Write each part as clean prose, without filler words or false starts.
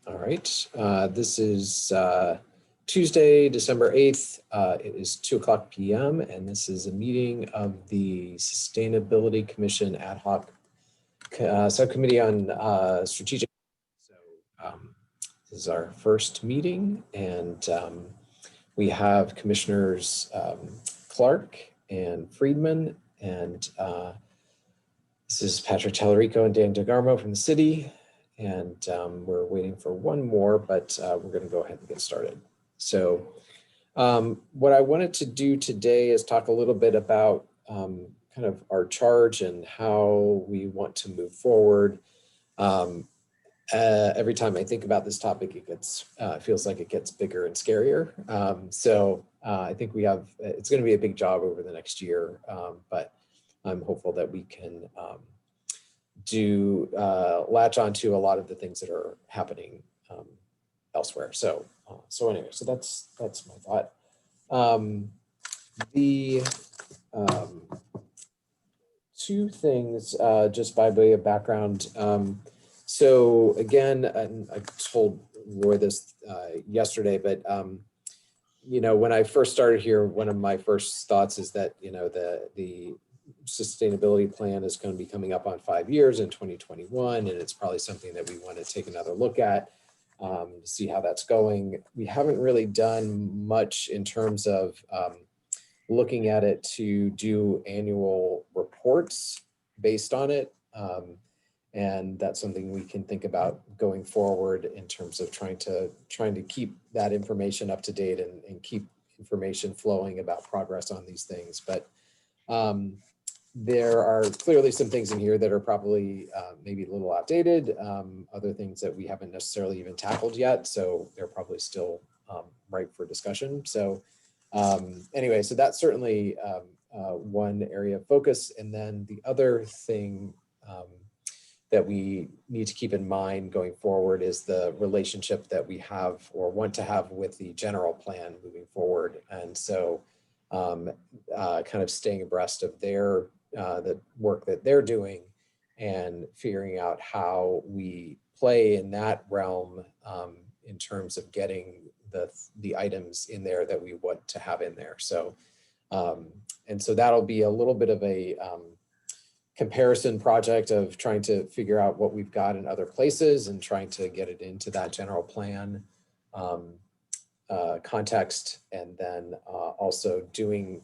All right, this is Tuesday, December 8th. It is 2:00 p.m. and this is a meeting of the Sustainability Commission Ad Hoc Subcommittee on Strategic. So this is our first meeting, and we have Commissioners Clark and Freedman, and this is Patrick Tallarico and Dan DeGarmo from the city. And we're waiting for one more, but we're going to go ahead and get started. So what I wanted to do today is talk a little bit about kind of our charge and how we want to move forward. Every time I think about this topic, it feels like it gets bigger and scarier. So I think it's going to be a big job over the next year, but I'm hopeful that we can latch onto a lot of the things that are happening elsewhere. So anyway, so that's my thought. The two things, just by way of background. So again, and I told Roy this yesterday, but when I first started here, one of my first thoughts is that the sustainability plan is going to be coming up on 5 years in 2021, and it's probably something that we want to take another look at to see how that's going. We haven't really done much in terms of looking at it to do annual reports based on it, and that's something we can think about going forward in terms of trying to keep that information up to date and keep information flowing about progress on these things. But there are clearly some things in here that are probably maybe a little outdated, other things that we haven't necessarily even tackled yet, so they're probably still ripe for discussion. So anyway, so that's certainly one area of focus. And then the other thing that we need to keep in mind going forward is the relationship that we have or want to have with the general plan moving forward. And so kind of staying abreast of the work that they're doing and figuring out how we play in that realm in terms of getting the items in there that we want to have in there. So and so that'll be a little bit of a comparison project of trying to figure out what we've got in other places and trying to get it into that general plan context, and then also doing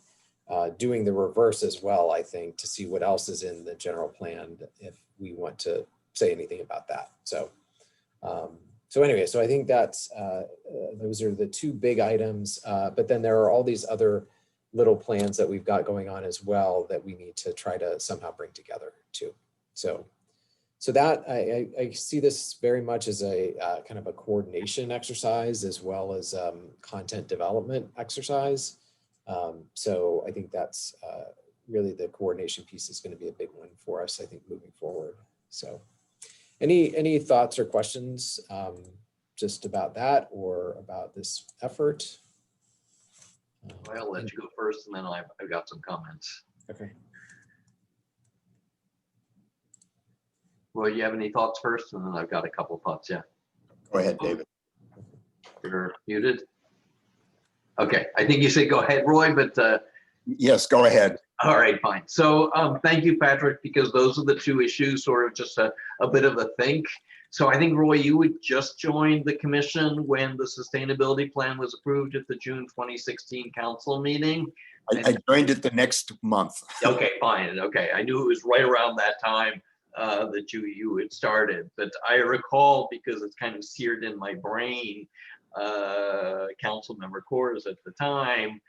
the reverse as well, I think, to see what else is in the general plan if we want to say anything about that. So anyway, so I think that's those are the two big items, but then there are all these other little plans that we've got going on as well that we need to try to somehow bring together too. So that I see this very much as a kind of a coordination exercise as well as content development exercise. So I think that's really the coordination piece is going to be a big one for us, I think, moving forward. So any thoughts or questions just about that or about this effort? I'll let you go first, and then I've got some comments. Okay. Well, you have any thoughts first, and then I've got a couple of thoughts. Yeah. Go ahead, David. You're muted. Okay, I think you said go ahead, Roy, but yes, go ahead. All right, fine. So thank you, Patrick, because those are the two issues, sort of just a bit of a think. So I think, Roy, you would just join the commission when the sustainability plan was approved at the June 2016 council meeting. I joined it the next month. Okay, fine. Okay, I knew it was right around that time that you had started, but I recall, because it's kind of seared in my brain, council member Coors at the time,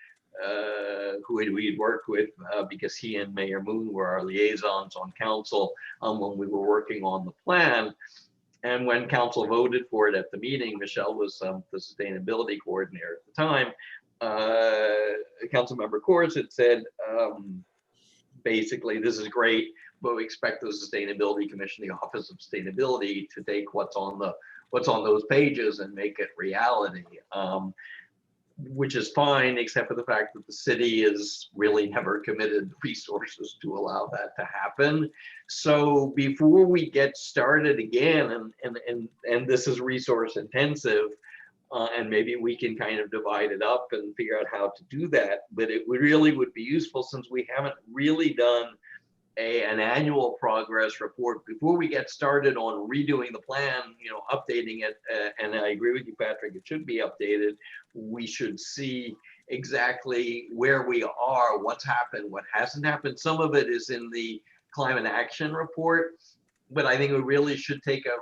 who we had worked with because he and Mayor Moon were our liaisons on council when we were working on the plan. And when council voted for it at the meeting, Michelle was the sustainability coordinator at the time. Councilmember Coors had said, basically, this is great, but we expect the Sustainability Commission, the Office of Sustainability, to take what's on those pages and make it reality. which is fine, except for the fact that the city is really never committed resources to allow that to happen. So before we get started again, and this is resource intensive, and maybe we can kind of divide it up and figure out how to do that. But it really would be useful, since we haven't really done an annual progress report before we get started on redoing the plan, updating it. And I agree with you, Patrick, it should be updated. We should see exactly where we are, what's happened, what hasn't happened. Some of it is in the climate action report, but I think we really should take a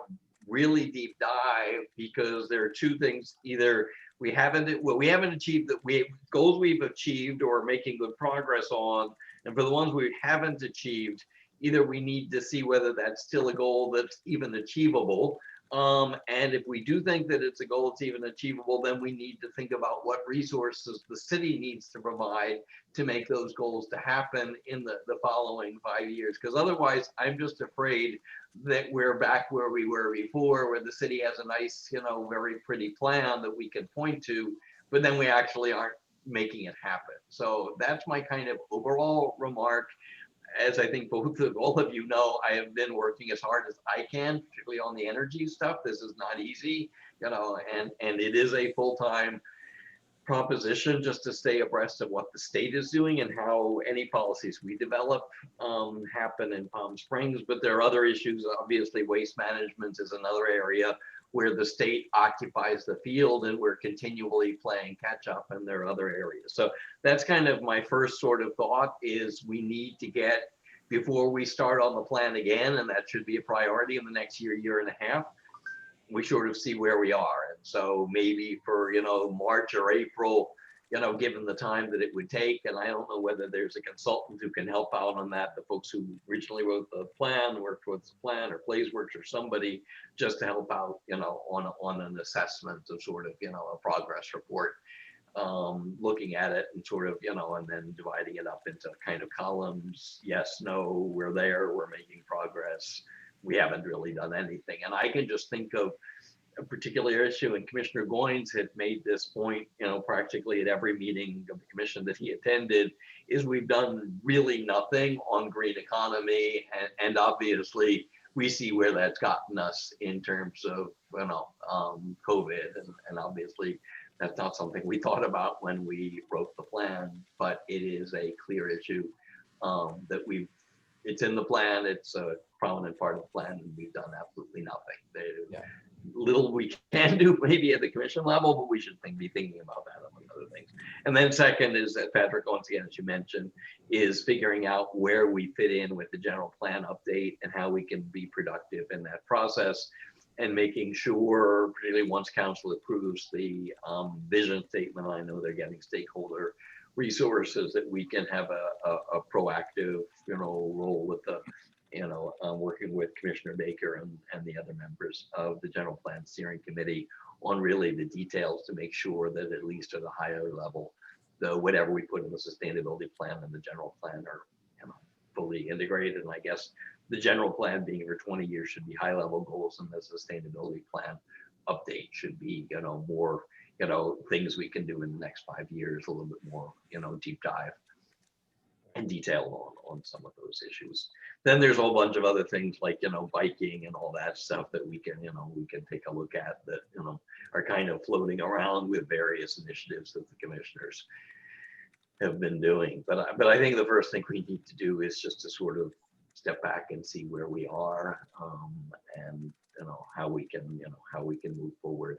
really deep dive, because there are two things: either we haven't achieved the goals we've achieved or making good progress on, and for the ones we haven't achieved, either we need to see whether that's still a goal that's even achievable, and if we do think that it's a goal that's even achievable, then we need to think about what resources the city needs to provide to make those goals to happen in the following 5 years. Because otherwise, I'm just afraid that we're back where we were before, where the city has a nice, very pretty plan that we can point to, but then we actually aren't making it happen. So that's my kind of overall remark. As I think all of you know, I have been working as hard as I can, particularly on the energy stuff. This is not easy, and it is a full-time proposition just to stay abreast of what the state is doing and how any policies we develop happen in Palm Springs. But there are other issues. Obviously, waste management is another area where the state occupies the field, and we're continually playing catch up, and there are other areas. So that's kind of my first sort of thought, is we need to get, before we start on the plan again, and that should be a priority in the next year and a half, we sort of see where we are. And so maybe for, March or April, given the time that it would take, and I don't know whether there's a consultant who can help out on that, the folks who originally wrote the plan, worked with the plan, or Placeworks, or somebody, just to help out, on an assessment of sort of, a progress report, looking at it and sort of, and then dividing it up into kind of columns. Yes, no, we're there, we're making progress, we haven't really done anything. And I can just think of a particular issue, and Commissioner Goins had made this point, practically at every meeting of the commission that he attended, is we've done really nothing on green economy, and obviously we see where that's gotten us in terms of, COVID, and obviously that's not something we thought about when we wrote the plan, but it is a clear issue that it's in the plan, it's a prominent part of the plan, and we've done absolutely nothing. Little we can do maybe at the commission level, but we should be thinking about that among other things. And then second is that, Patrick, once again, as you mentioned, is figuring out where we fit in with the general plan update and how we can be productive in that process, and making sure, particularly once council approves the vision statement, I know they're getting stakeholder resources, that we can have a proactive, role with the, working with Commissioner Baker and the other members of the General Plan Steering Committee on really the details, to make sure that at least at a higher level, whatever we put in the sustainability plan and the general plan are, fully integrated. And I guess the general plan being for 20 years should be high level goals, and the sustainability plan update should be, more, things we can do in the next 5 years, a little bit more, deep dive and detail on some of those issues. Then there's a whole bunch of other things like, biking and all that stuff that we can, we can take a look at, that, are kind of floating around with various initiatives that the commissioners have been doing. But I think the first thing we need to do is just to sort of step back and see where we are, and how we can move forward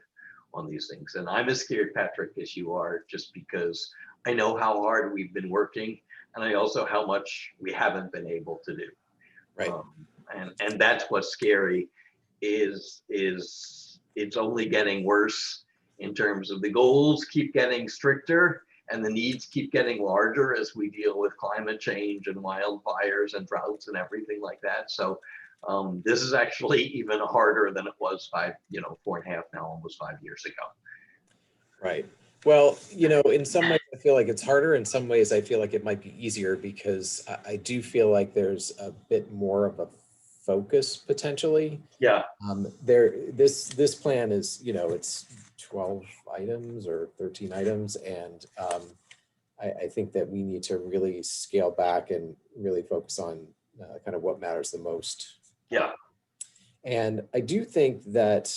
on these things. And I'm as scared, Patrick, as you are, just because I know how hard we've been working, and I also how much we haven't been able to do. Right. And that's what's scary, is it's only getting worse in terms of the goals keep getting stricter, and the needs keep getting larger as we deal with climate change and wildfires and droughts and everything like that. So this is actually even harder than it was 4.5 now, almost 5 years ago. Right. Well, in some ways I feel like it's harder. In some ways I feel like it might be easier, because I do feel like there's a bit more of a focus potentially. Yeah. This plan is, it's 12 items or 13 items. And I think that we need to really scale back and really focus on kind of what matters the most. Yeah. And I do think that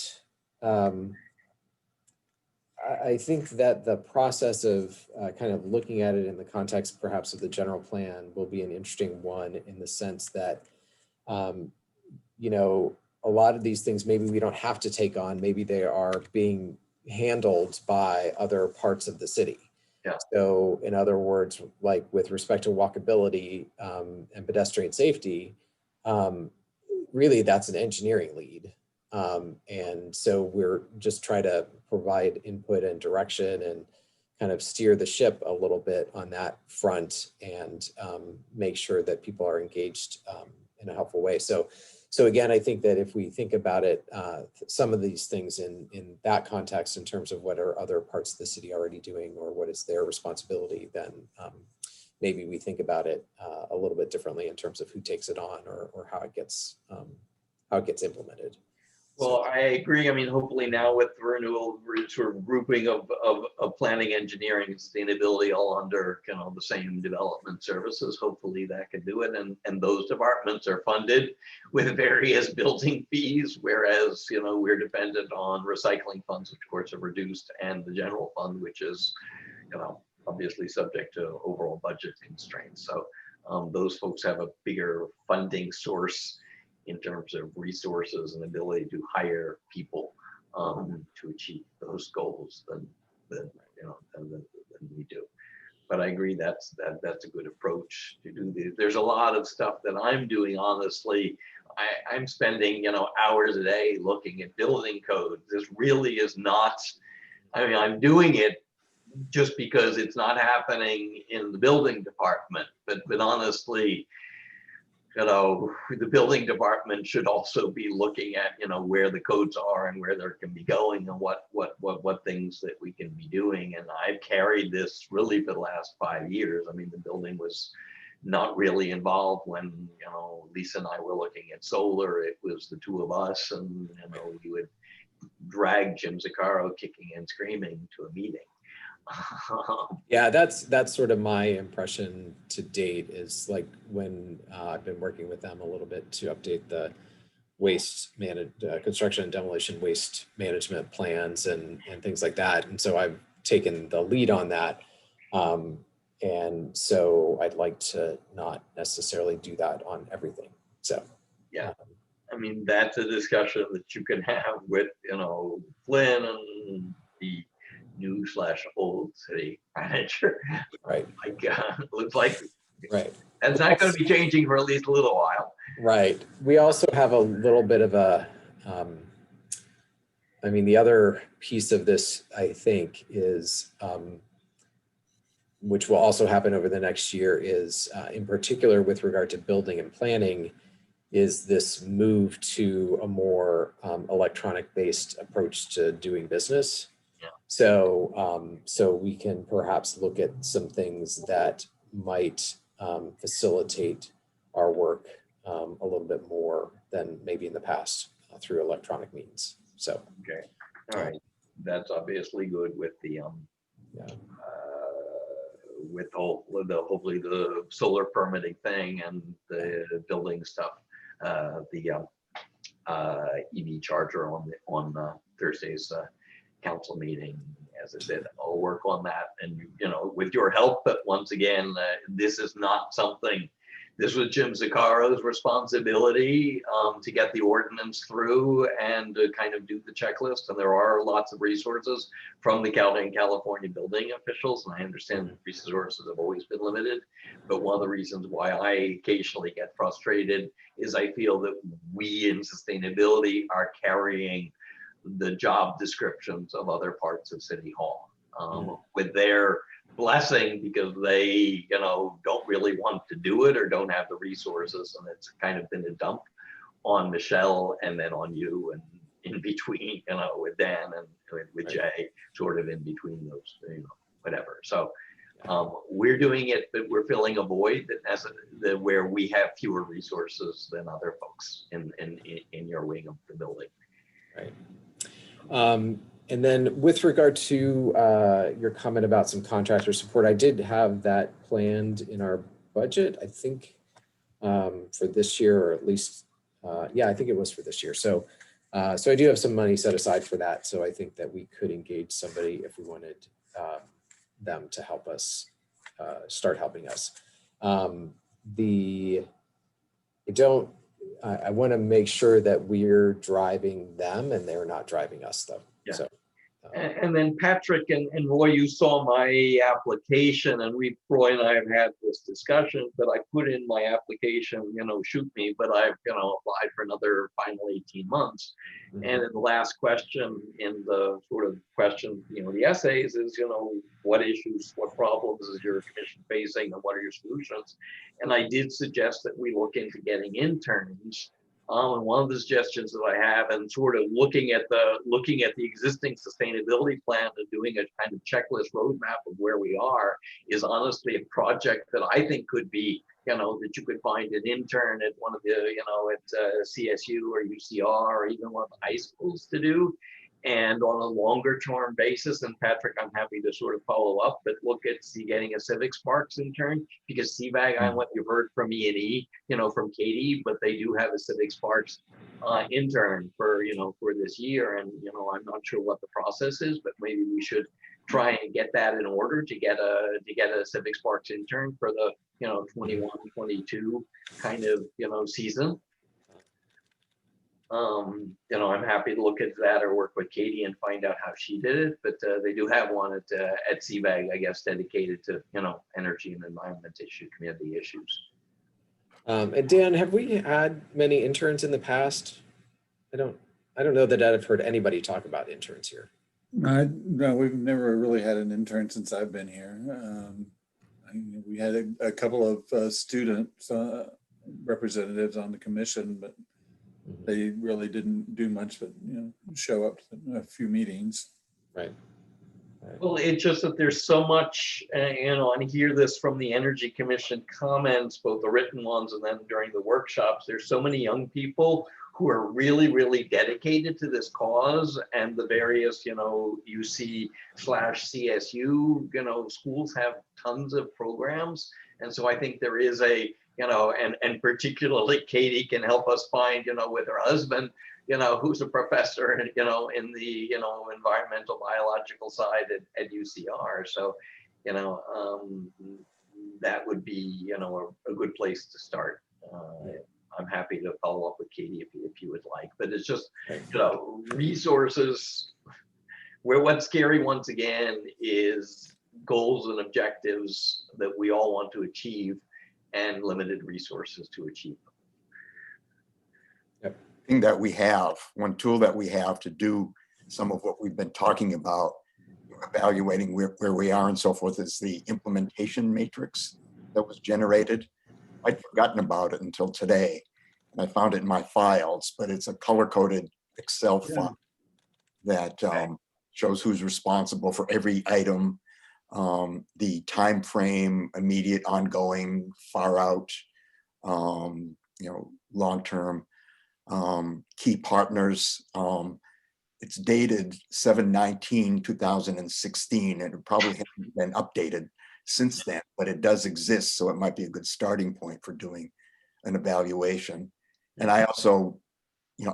I think that the process of kind of looking at it in the context perhaps of the general plan will be an interesting one, in the sense that, you know, a lot of these things maybe we don't have to take on, maybe they are being handled by other parts of the city. Yeah. So in other words, like with respect to walkability and pedestrian safety, really that's an engineering lead. And so we're just trying to provide input and direction and kind of steer the ship a little bit on that front, and make sure that people are engaged in a helpful way. So again, I think that if we think about it, some of these things in that context, in terms of what are other parts of the city already doing, or what is their responsibility, then maybe we think about it a little bit differently in terms of who takes it on, or how it gets implemented. Well, I agree. I mean, hopefully now with the renewal, we're sort of grouping of planning, engineering, and sustainability all under kind of the same development services. Hopefully that can do it. And those departments are funded with various building fees, whereas, you know, we're dependent on recycling funds, which of course are reduced, and the general fund, which is, you know, obviously subject to overall budget constraints. So those folks have a bigger funding source in terms of resources and ability to hire people to achieve those goals than we do. But I agree that's a good approach to do this. There's a lot of stuff that I'm doing, honestly. I'm spending, you know, hours a day looking at building codes. This really is not, I mean, I'm doing it just because it's not happening in the building department, but honestly, you know, the building department should also be looking at, you know, where the codes are and where they can be going, and what things that we can be doing. And I've carried this really for the last 5 years. I mean, the building was not really involved when, you know, Lisa and I were looking at solar. It was the two of us, and, you know, we would drag Jim Zaccaro kicking and screaming to a meeting. Yeah, that's sort of my impression to date, is like when I've been working with them a little bit to update the construction and demolition waste management plans and things like that. And so I've taken the lead on that. And so I'd like to not necessarily do that on everything. So yeah, I mean, that's a discussion that you can have with, you know, Flynn and the new/old city manager. Right. Like, looks like right. that's not going to be changing for at least a little while. Right. We also have a little bit of a, I mean, the other piece of this, I think, is, which will also happen over the next year, is in particular with regard to building and planning, is this move to a more electronic-based approach to doing business. Yeah. So we can perhaps look at some things that might facilitate our work a little bit more than maybe in the past through electronic means. So okay, all right, that's obviously good with the hopefully the solar permitting thing and the building stuff, the EV charger on Thursday's council meeting. As I said, I'll work on that, and, you know, with your help. But once again, this is not something. This was Jim Zaccaro's responsibility to get the ordinance through and to kind of do the checklist. And there are lots of resources from the California building officials. And I understand that resources have always been limited. But one of the reasons why I occasionally get frustrated is I feel that we in sustainability are carrying the job descriptions of other parts of City Hall with their blessing, because they, you know, don't really want to do it or don't have the resources, and it's kind of been a dump on Michelle and then on you, and in between, you know, with Dan and with Jay, sort of in between those, you know, whatever. So we're doing it, but we're filling a void that where we have fewer resources than other folks in your wing of the building. Right. And then with regard to your comment about some contractor support, I did have that planned in our budget, I think, for this year, or at least, yeah, I think it was for this year. So, so I do have some money set aside for that. So I think that we could engage somebody if we wanted them to help us start helping us. I want to make sure that we're driving them and they're not driving us, though. Yeah. So, And then Patrick and Roy, you saw my application, and Roy and I have had this discussion, but I put in my application, shoot me, but I've, applied for another final 18 months. mhm. And in the last question in the sort of question, the essays is, what issues, what problems is your commission facing, and what are your solutions? And I did suggest that we look into getting interns. And one of the suggestions that I have, and sort of looking at the existing sustainability plan and doing a kind of checklist roadmap of where we are, is honestly a project that I think could be, that you could find an intern at one of the, at CSU or UCR or even one of the high schools to do. And on a longer term basis, and Patrick, I'm happy to sort of follow up, but look at getting a Civic Sparks intern, because CVAG, I don't know what you've heard from E&E, from Katie, but they do have a Civic Sparks intern for, for this year. And, I'm not sure what the process is, but maybe we should try and get that in order to get a Civic Sparks intern for the, 21, 22 kind of, season. I'm happy to look at that or work with Katie and find out how she did it, but they do have one at CVAG, I guess, dedicated to, energy and environment community issues. And Dan, have we had many interns in the past? I don't know that I've heard anybody talk about interns here. No, we've never really had an intern since I've been here. We had a couple of student representatives on the commission, but they really didn't do much but show up to a few meetings. Right. Well, it's just that there's so much, and hear this from the Energy Commission comments, both the written ones and then during the workshops. There's so many young people who are really, really dedicated to this cause, and the various, UC/CSU, schools have tons of programs. And so I think there is a, and particularly Katie can help us find, with her husband, who's a professor, in the, environmental biological side at UCR. So, that would be, a good place to start. I'm happy to follow up with Katie if you would like, but it's just, resources, what's scary once again is goals and objectives that we all want to achieve and limited resources to achieve them. Thing that we have, one tool that we have to do some of what we've been talking about, evaluating where we are and so forth, is the implementation matrix that was generated. I'd forgotten about it until today, and I found it in my files, but it's a color-coded Excel file that shows who's responsible for every item, the time frame, immediate, ongoing, far out, long-term, key partners. It's dated 7/19/2016, and it probably hasn't been updated since then, but it does exist, so it might be a good starting point for doing an evaluation. And I also,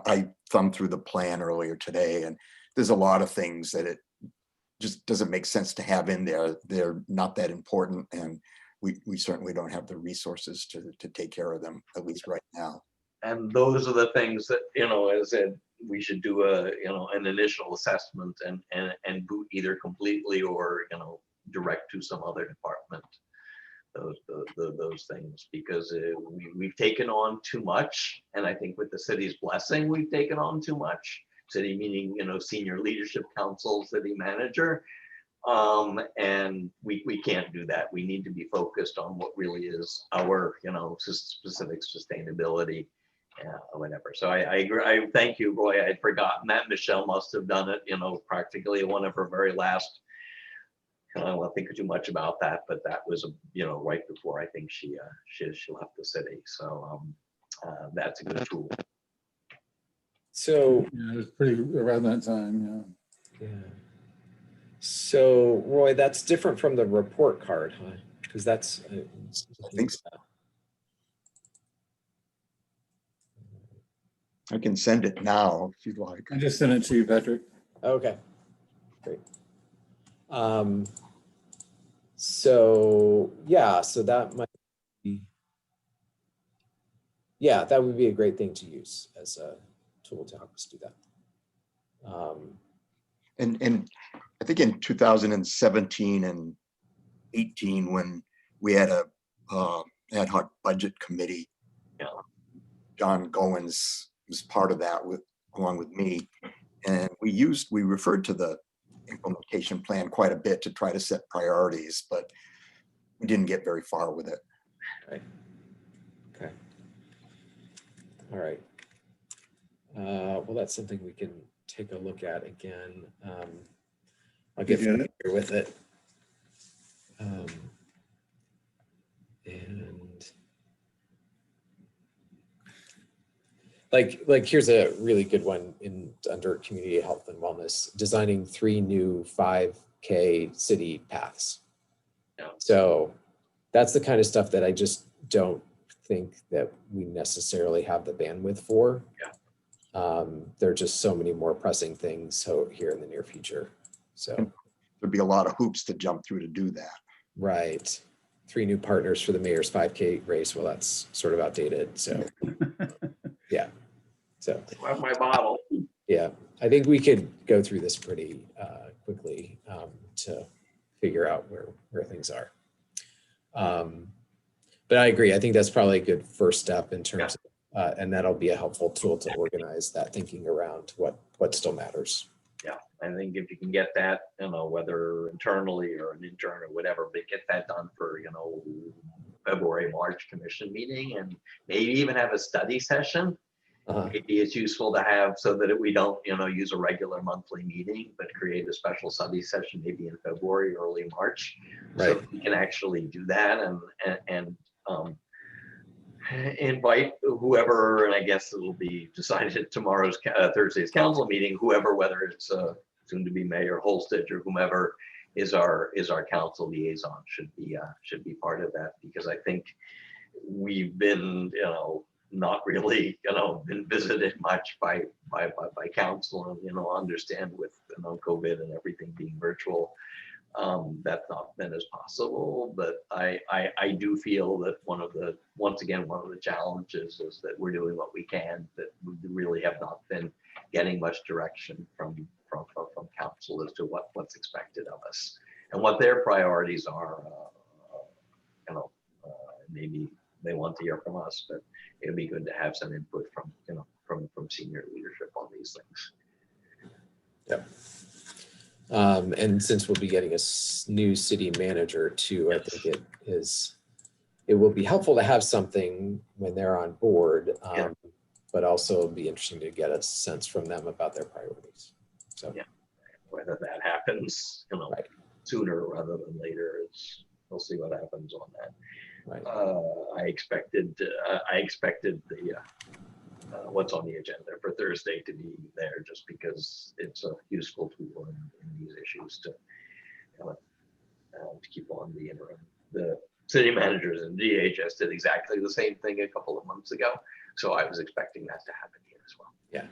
I thumbed through the plan earlier today, and there's a lot of things that it just doesn't make sense to have in there. They're not that important, and we certainly don't have the resources to take care of them, at least right now. And those are the things that, as I said, we should do an initial assessment and boot either completely or, direct to some other department. Those things, because we've taken on too much, and I think with the city's blessing, we've taken on too much. City meaning, senior leadership council, city manager, and we can't do that. We need to be focused on what really is our, specific sustainability, whatever. So I agree. I thank you, Roy. I had forgotten that. Michelle must have done it, practically one of her very last. I don't want to think too much about that, but that was, right before I think she left the city. So that's a good tool. So Yeah, it was pretty around that time. Yeah. So Roy, that's different from the report card, huh? Because that's, I think so. I can send it now if you'd like. I just sent it to you, Patrick. Okay, great. So yeah, so that might be, yeah, that would be a great thing to use as a tool to help us do that. And I think in 2017 and 18, when we had a ad hoc budget committee, Yeah. John Goins was part of that along with me. And we referred to the implementation plan quite a bit to try to set priorities, but we didn't get very far with it. Right. Okay. All right. Well, that's something we can take a look at again. I'll get You get it? familiar with it. And like here's a really good one under community health and wellness, designing 3 new 5K city paths. Yeah. So that's the kind of stuff that I just don't think that we necessarily have the bandwidth for. Yeah. There are just so many more pressing things here in the near future. So There'd be a lot of hoops to jump through to do that. right. 3 new partners for the mayor's 5K race. Well, that's sort of outdated. So yeah. So I have my bottle. yeah, I think we could go through this pretty quickly to figure out where things are. But I agree. I think that's probably a good first step in terms of, and that'll be a helpful tool to organize that thinking around what still matters. Yeah, I think if you can get that, whether internally or an intern or whatever, but get that done for, February, March commission meeting, and maybe even have a study session. Maybe it's useful to have so that we don't, use a regular monthly meeting, but create a special study session maybe in February, early March. Right. So we can actually do that and invite whoever, and I guess it will be decided at tomorrow's Thursday's council meeting, whoever, whether it's soon to be Mayor Holstitch or whomever is our council liaison should be part of that, because I think we've been, not really, been visited much by council, and, understand with, COVID and everything being virtual, that's not been as possible. But I do feel that once again, one of the challenges is that we're doing what we can, that we really have not been getting much direction from council as to what's expected of us and what their priorities are. Maybe they want to hear from us, but it'd be good to have some input from senior leadership on these things. Yep. And since we'll be getting a new city manager too, I think it will be helpful to have something when they're on board, but also it'll be interesting to get a sense from them about their priorities. So yeah, whether that happens, right. sooner rather than later, we'll see what happens on that. Right. I expected the what's on the agenda for Thursday to be there, just because it's a useful tool in these issues to keep on the interim. The city managers and DHS did exactly the same thing a couple of months ago, so I was expecting that to happen here as well. Yeah.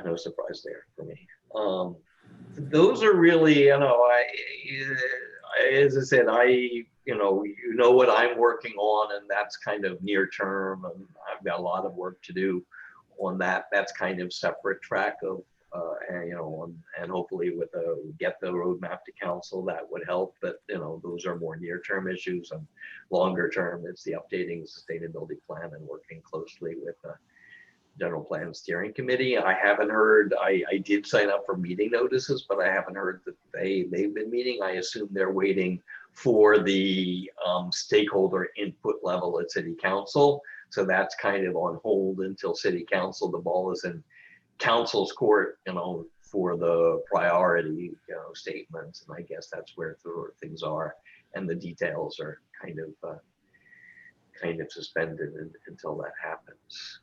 No surprise there for me. Those are really, as I said, what I'm working on, and that's kind of near term, and I've got a lot of work to do on that. That's kind of separate track of, and hopefully get the roadmap to council, that would help. But those are more near term issues, and longer term, it's the updating sustainability plan and working closely with General Plan Steering Committee. I haven't heard, I did sign up for meeting notices, but I haven't heard that they've been meeting. I assume they're waiting for the stakeholder input level at City Council. So that's kind of on hold until City Council. The ball is in Council's court, for the priority, statements. And I guess that's where things are. And the details are kind of suspended until that happens.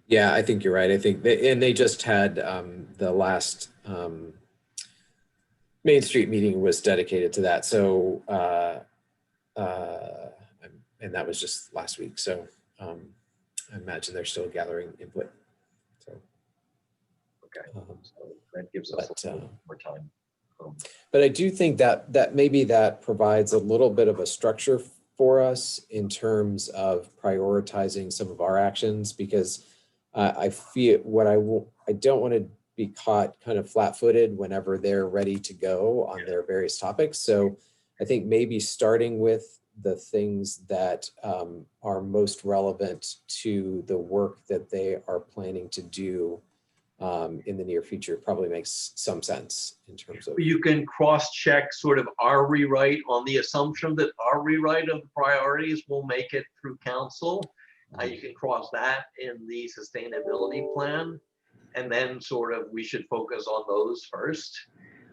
Yeah, I think you're right. I think they just had the last Main Street meeting was dedicated to that. So, and that was just last week. So I imagine they're still gathering input. So, Okay, so that gives us but, a little more time. But I do think that maybe that provides a little bit of a structure for us in terms of prioritizing some of our actions, because I feel I don't want to be caught kind of flat-footed whenever they're ready to go on their various topics. So I think maybe starting with the things that are most relevant to the work that they are planning to do in the near future probably makes some sense in terms of. You can cross-check sort of our rewrite on the assumption that our rewrite of the priorities will make it through council. You can cross that in the sustainability plan, and then sort of we should focus on those first.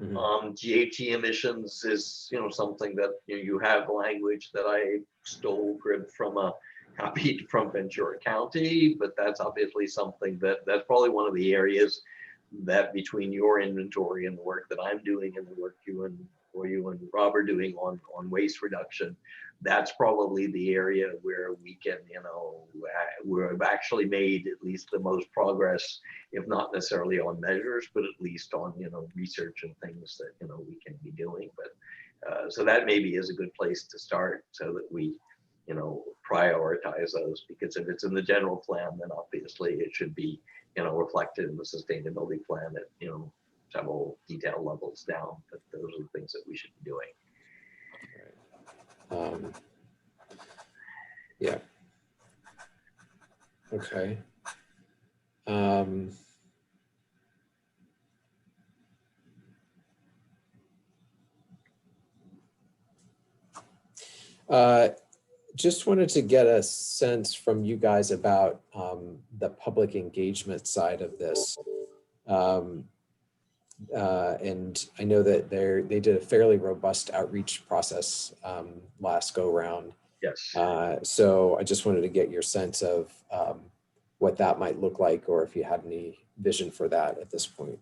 GHG emissions is, something that you have language that I stole from a copy from Ventura County, but that's obviously something that's probably one of the areas that between your inventory and the work that I'm doing and the work you and Rob are doing on waste reduction, that's probably the area where we can, we've actually made at least the most progress, if not necessarily on measures, but at least on, research and things that, we can be doing. But so that maybe is a good place to start so that we, prioritize those, because if it's in the general plan, then obviously it should be, reflected in the sustainability plan at, several detail levels down. But those are the things that we should be doing. Yeah. Okay. Just wanted to get a sense from you guys about the public engagement side of this. And I know that they did a fairly robust outreach process last go round. Yes. So I just wanted to get your sense of what that might look like, or if you had any vision for that at this point.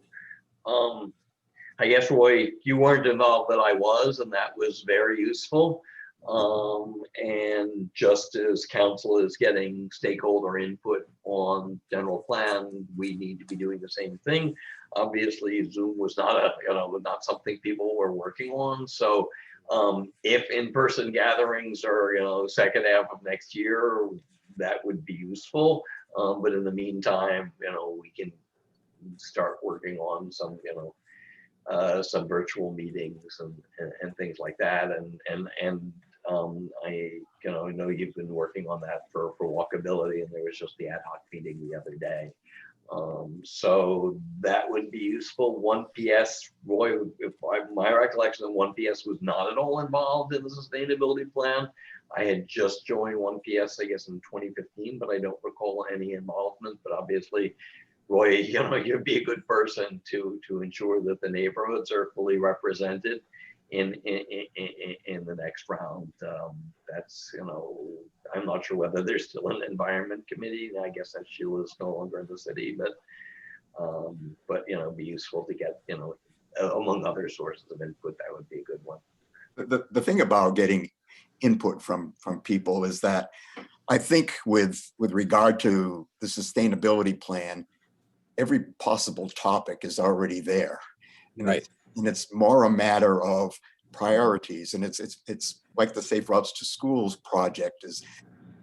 I guess, Roy, you weren't involved, but I was, and that was very useful. And just as council is getting stakeholder input on general plan, we need to be doing the same thing. Obviously, Zoom was not not something people were working on. So if in-person gatherings are, second half of next year, that would be useful. But in the meantime, we can start working on some, some virtual meetings and things like that. And I know you've been working on that for walkability, and there was just the ad hoc meeting the other day. So that would be useful. 1PS, Roy, my recollection of 1PS was not at all involved in the sustainability plan. I had just joined 1PS, I guess, in 2015, but I don't recall any involvement. But obviously, Roy, you'd be a good person to ensure that the neighborhoods are fully represented in the next round. That's, I'm not sure whether there's still an environment committee. I guess that Sheila's no longer in the city, but it'd be useful to get, among other sources of input, that would be a good one. The thing about getting input from people is that I think with regard to the sustainability plan, every possible topic is already there. Right. And it's more a matter of priorities. And it's like the Safe Routes to Schools project is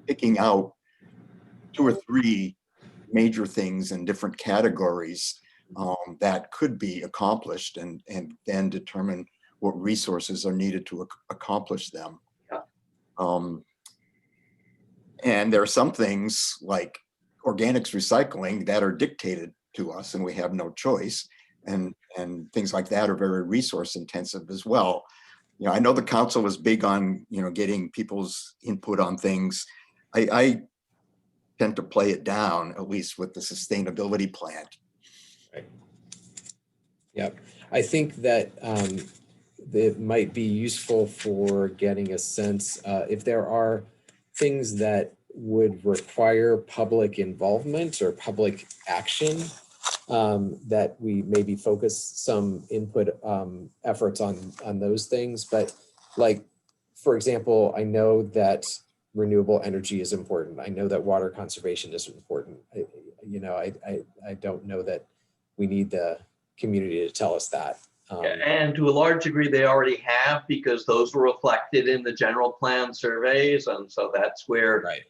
picking out 2 or 3 major things in different categories that could be accomplished, and then determine what resources are needed to accomplish them. Yeah. And there are some things like organics recycling that are dictated to us and we have no choice. And things like that are very resource intensive as well. I know the council was big on, getting people's input on things. I tend to play it down, at least with the sustainability plan. Right. Yep. I think that it might be useful for getting a sense if there are things that would require public involvement or public action, that we maybe focus some input efforts on those things. But like, for example, I know that renewable energy is important. I know that water conservation is important. I don't know that we need the community to tell us that. And to a large degree, they already have, because those were reflected in the general plan surveys. And so that's where Right.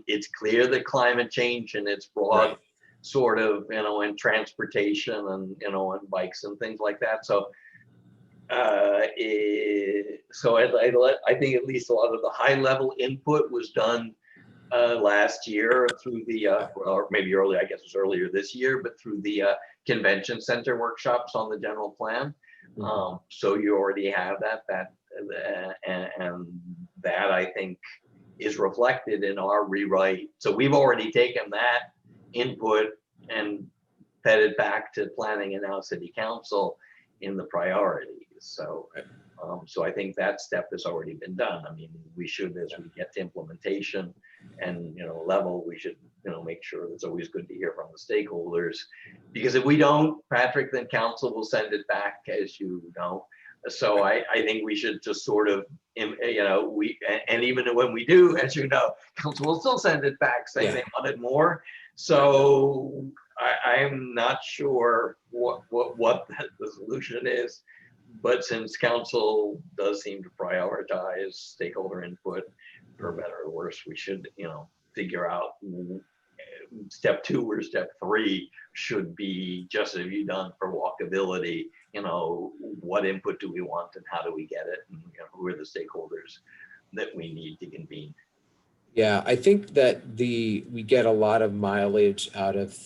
it's clear that climate change and its broad Right. sort of, in transportation and, and bikes and things like that. So, I think at least a lot of the high level input was done last year through the, or maybe early, I guess it was earlier this year, but through the convention center workshops on the general plan. So you already have and that I think is reflected in our rewrite. So we've already taken that input and fed it back to planning and now city council in the priorities. So, so I think that step has already been done. I mean, we should, as we get to implementation and, level, we should, make sure it's always good to hear from the stakeholders, because if we don't, Patrick, then council will send it back, as you know. So I think we should just sort of, and even when we do, as you know, council will still send it back saying they wanted more. So I'm not sure what the solution is, but since council does seem to prioritize stakeholder input, for better or worse, we should, figure out step 2 or step 3 should be just as you've done for walkability. What input do we want and how do we get it, and who are the stakeholders that we need to convene. Yeah, I think that we get a lot of mileage out of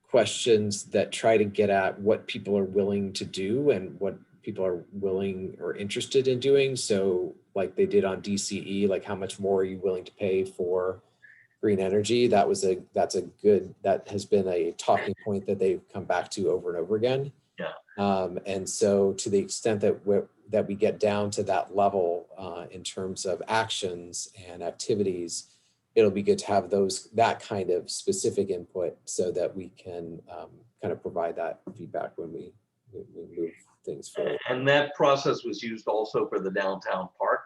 questions that try to get at what people are willing to do and what people are willing or interested in doing. So like they did on DCE, like how much more are you willing to pay for green energy? That has been a talking point that they've come back to over and over again. Yeah. And so to the extent that we get down to that level in terms of actions and activities, it'll be good to have that kind of specific input so that we can kind of provide that feedback when we move things forward. And that process was used also for the downtown park.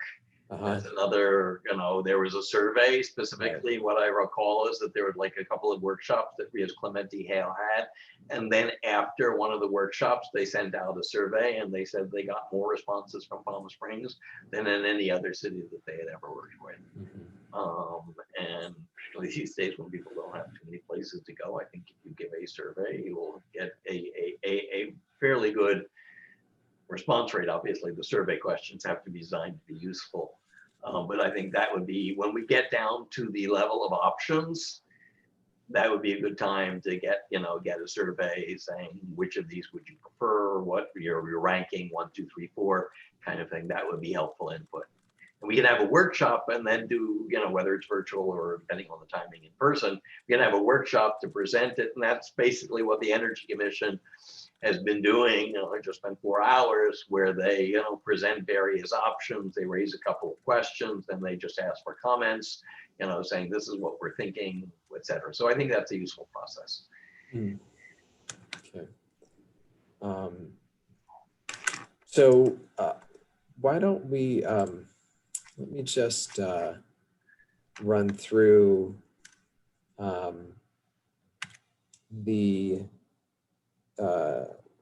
That's another, there was a survey specifically. Right. What I recall is that there were like a couple of workshops that we as Clementi Hale had. And then after one of the workshops, they sent out a survey and they said they got more responses from Palm Springs than in any other city that they had ever worked with. And particularly these days when people don't have too many places to go, I think if you give a survey, you will get a fairly good response rate. Obviously, the survey questions have to be designed to be useful. But I think that would be, when we get down to the level of options, that would be a good time to get a survey saying which of these would you prefer, what your ranking 1, 2, 3, 4 kind of thing. That would be helpful input. And we can have a workshop and then do, whether it's virtual or depending on the timing in person, we can have a workshop to present it. And that's basically what the Energy Commission has been doing. I just spent 4 hours where they, present various options. They raise a couple of questions, then they just ask for comments, saying this is what we're thinking, etc. So I think that's a useful process. Okay. So why don't we, let me just run through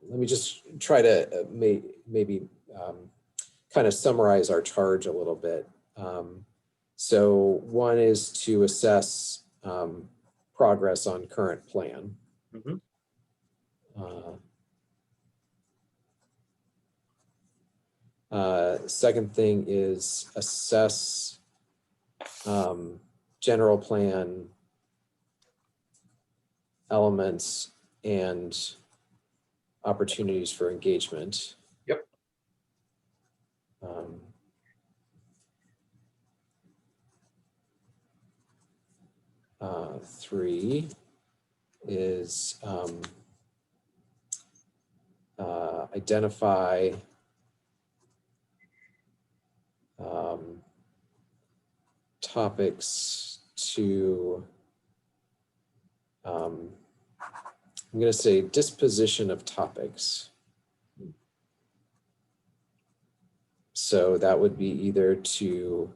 let me just try to maybe kind of summarize our charge a little bit. So one is to assess progress on current plan. Second thing is assess general plan elements and opportunities for engagement. Yep. 3 is identify topics to, I'm going to say disposition of topics. So that would be either to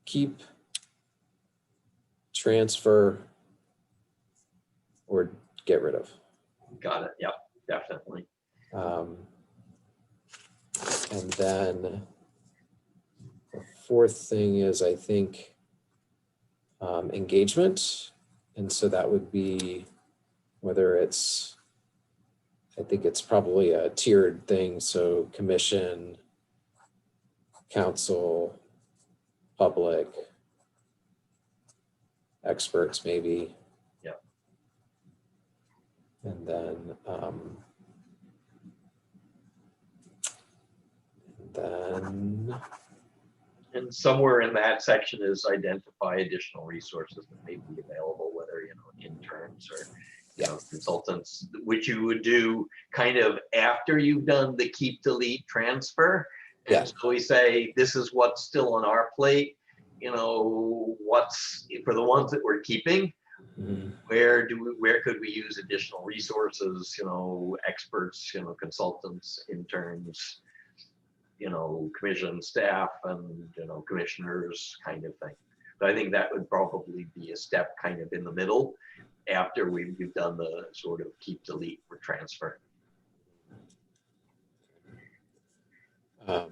keep, transfer, or get rid of. Got it. Yep, definitely. And then the fourth thing is, I think, engagement. And so that would be whether it's, I think it's probably a tiered thing. So commission, council, public, experts maybe. Yep. And then, And somewhere in that section is identify additional resources that may be available, whether, you know, interns or, you know, consultants, which you would do kind of after you've done the keep, delete, transfer. Yeah. And so we say, this is what's still on our plate, you know, what's for the ones that we're keeping. mhm. Where could we use additional resources, you know, experts, you know, consultants, interns, you know, commission staff and, you know, commissioners kind of thing. But I think that would probably be a step kind of in the middle after we've done the sort of keep, delete, or transfer. All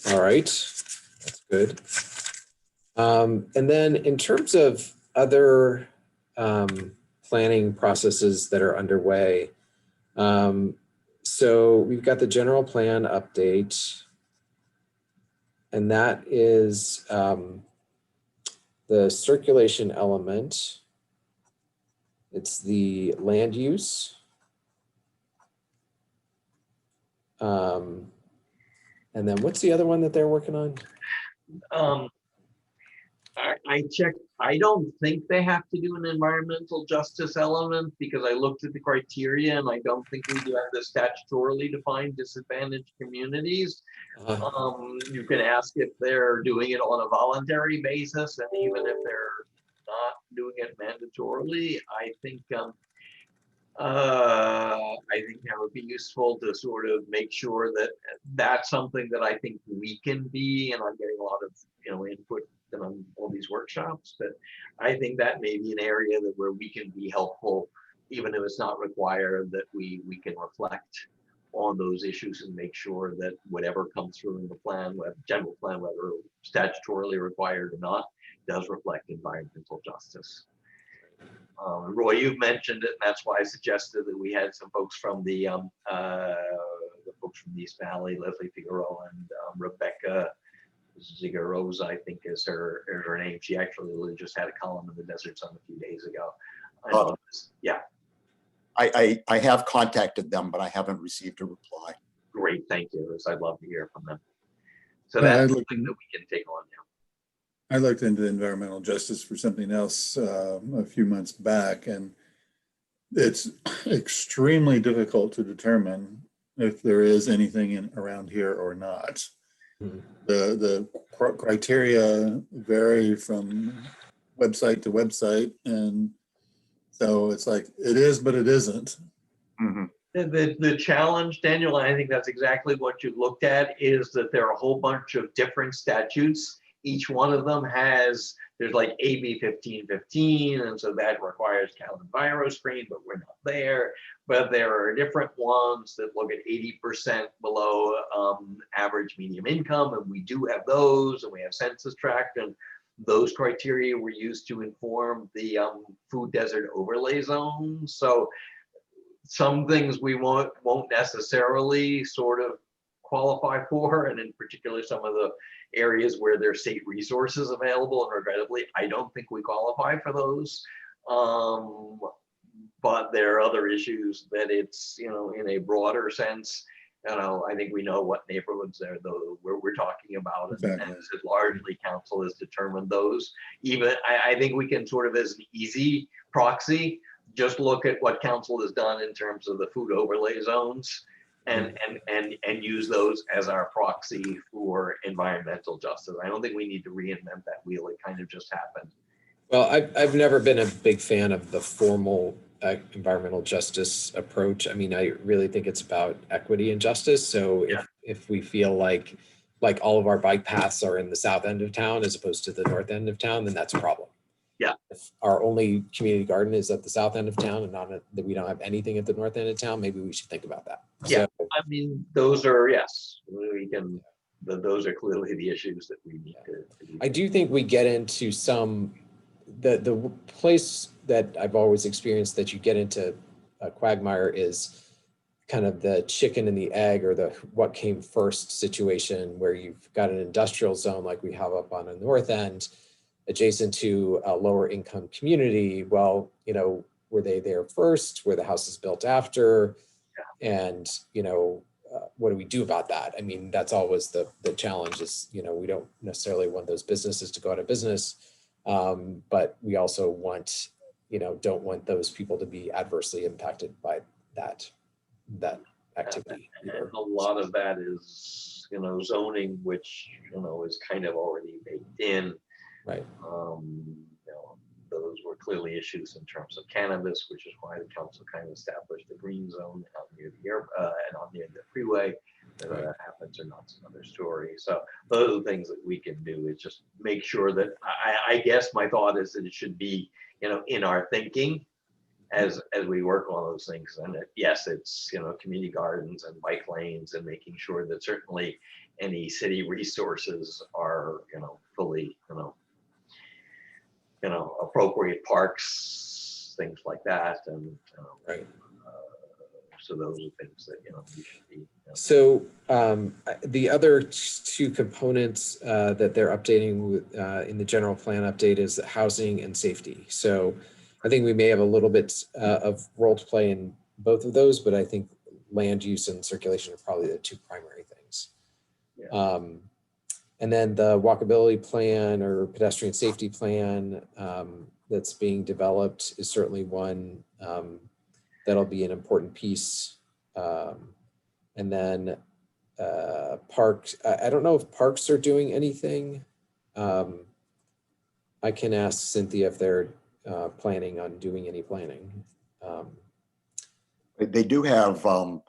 right, that's good. And then in terms of other planning processes that are underway, so we've got the general plan update, and that is the circulation element. It's the land use. And then what's the other one that they're working on? I checked. I don't think they have to do an environmental justice element because I looked at the criteria and I don't think we do have the statutorily defined disadvantaged communities. You can ask if they're doing it on a voluntary basis, and even if they're not doing it mandatorily, I think that would be useful to sort of make sure that that's something that I think we can be, and I'm getting a lot of, you know, input on all these workshops, but I think that may be an area that where we can be helpful, even if it's not required, that we can reflect on those issues and make sure that whatever comes through in the plan, general plan, whether statutorily required or not, does reflect environmental justice. Roy, you've mentioned it, and that's why I suggested that we had some folks from the folks from the East Valley, Leslie Figueroa and Rebecca Zigarosa, I think is her name. She actually just had a column in the Desert Sun a few days ago. Yeah. I have contacted them, but I haven't received a reply. Great, thank you. I'd love to hear from them. So Yeah, that's something that we can take on now. I looked into environmental justice for something else a few months back, and it's extremely difficult to determine if there is anything around here or not. Mhm. The criteria vary from website to website, and so it's like it is, but it isn't. Mhm. The challenge, Daniel, and I think that's exactly what you looked at, is that there are a whole bunch of different statutes. Each one of them there's like AB 1515, and so that requires Cal EnviroScreen, but we're not there. But there are different ones that look at 80% below average medium income, and we do have those, and we have census tract, and those criteria were used to inform the food desert overlay zone. So some things we won't necessarily sort of qualify for, and in particular some of the areas where there's state resources available, and regrettably I don't think we qualify for those. But there are other issues that it's, you know, in a broader sense, you know, I think we know what neighborhoods there though we're talking about, and as largely council has determined those. Even I think we can sort of, as an easy proxy, just look at what council has done in terms of the food overlay zones, and use those as our proxy for environmental justice. I don't think we need to reinvent that wheel. It kind of just happened. Well, I've never been a big fan of the formal environmental justice approach. I mean, I really think it's about equity and justice. So if we feel like all of our bike paths are in the south end of town as opposed to the north end of town, then that's a problem. Yeah. If our only community garden is at the south end of town and that we don't have anything at the north end of town, maybe we should think about that. Yeah. So, I mean, those are, yes, we can, those are clearly the issues that we need to I do think we get into the place that I've always experienced that you get into a quagmire is kind of the chicken and the egg, or the what came first situation, where you've got an industrial zone like we have up on the north end adjacent to a lower income community. Well, you know, were they there first? Were the houses built after? And, you know, what do we do about that? I mean, that's always the challenge is, you know, we don't necessarily want those businesses to go out of business. But we also want, you know, don't want those people to be adversely impacted by that activity. And a lot of that is, you know, zoning, which, you know, is kind of already baked in. Right. You know, those were clearly issues in terms of cannabis, which is why the council kind of established the green zone out near the air and on near the freeway. Whether that happens or not is another story. So those are the things that we can do, is just make sure that I guess my thought is that it should be, you know, in our thinking as we work on those things. And yes, it's, you know, community gardens and bike lanes and making sure that certainly any city resources are, you know, fully, appropriate parks, things like that. And Right. So those are things that, you know, we should be. So the other two components that they're updating in the general plan update is housing and safety. So I think we may have a little bit of role to play in both of those, but I think land use and circulation are probably the two primary things. Yeah. And then the walkability plan or pedestrian safety plan that's being developed is certainly one that'll be an important piece. And then parks, I don't know if parks are doing anything. I can ask Cynthia if they're planning on doing any planning. They do have a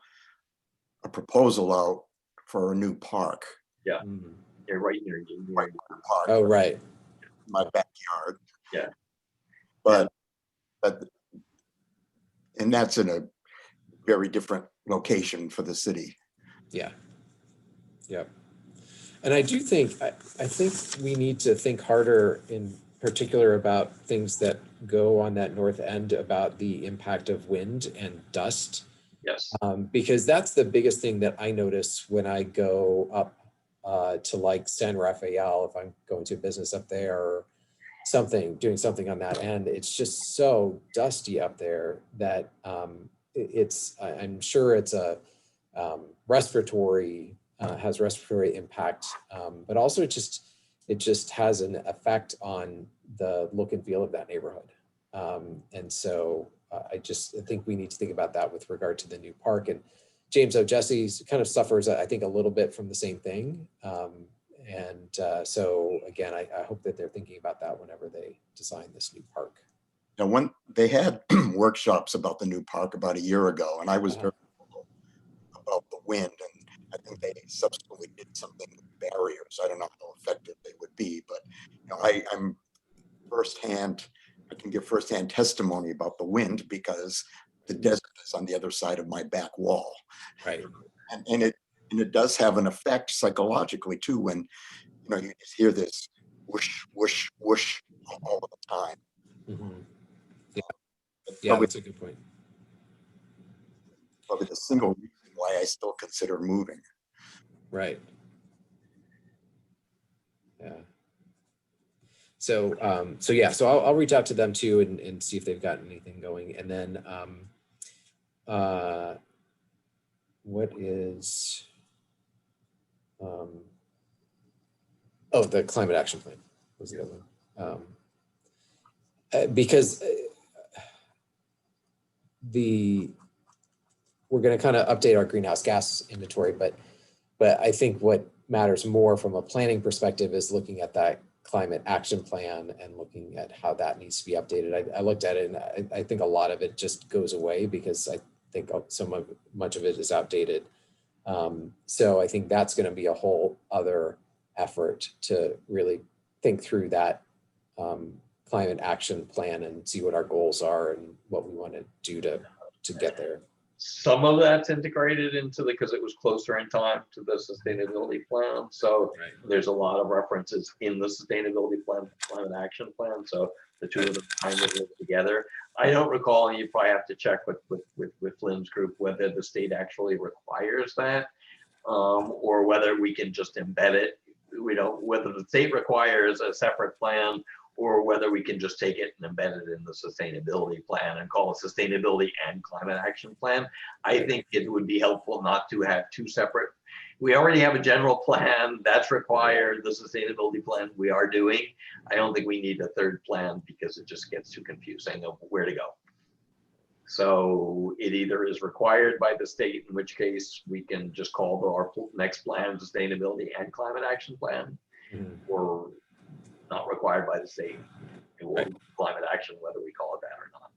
proposal out for a new park. Yeah. Mm. They're right near you. Right, park, Oh, right. my backyard. Yeah. But and that's in a very different location for the city. Yeah. Yep. And I do think, I think we need to think harder in particular about things that go on that north end, about the impact of wind and dust. Yes. Because that's the biggest thing that I notice when I go up to like San Rafael, if I'm going to business up there or something, doing something on that end. It's just so dusty up there that I'm sure it's a respiratory, has respiratory impact, but also it just has an effect on the look and feel of that neighborhood. And so I think we need to think about that with regard to the new park. And James O'Jesse kind of suffers, I think, a little bit from the same thing. So again, I hope that they're thinking about that whenever they design this new park. Now, when they had workshops about the new park about a year ago, and I was very vocal about the wind, and I think they subsequently did something with barriers. I don't know how effective they would be, but you know, I'm firsthand. I can give firsthand testimony about the wind because the desert is on the other side of my back wall. Right. And it does have an effect psychologically too, when you know you just hear this whoosh whoosh whoosh all the time. Mm-hmm. Yeah, that's a good point. Probably the single reason why I still consider moving. Right. Yeah. So I'll reach out to them too and see if they've got anything going. And then what is the climate action plan was the other one. Because we're going to kind of update our greenhouse gas inventory, but I think what matters more from a planning perspective is looking at that climate action plan and looking at how that needs to be updated. I looked at it and I think a lot of it just goes away because I think so much of it is outdated. So I think that's going to be a whole other effort to really think through that climate action plan and see what our goals are and what we want to do to get there. Some of that's integrated into because it was closer in time to the sustainability plan. So there's a lot of references in the sustainability plan, climate action plan. So the two of them kind of live together. I don't recall, and you probably have to check with Flynn's group whether the state actually requires that, or whether we can just embed it. We don't, whether the state requires a separate plan or whether we can just take it and embed it in the sustainability plan and call it sustainability and climate action plan. I think it would be helpful not to have two separate. We already have a general plan that's required, the sustainability plan we are doing. I don't think we need a third plan because it just gets too confusing of where to go. So it either is required by the state, in which case we can just call our next plan sustainability and climate action plan, or not required by the state. It will be climate action, whether we call it that or not.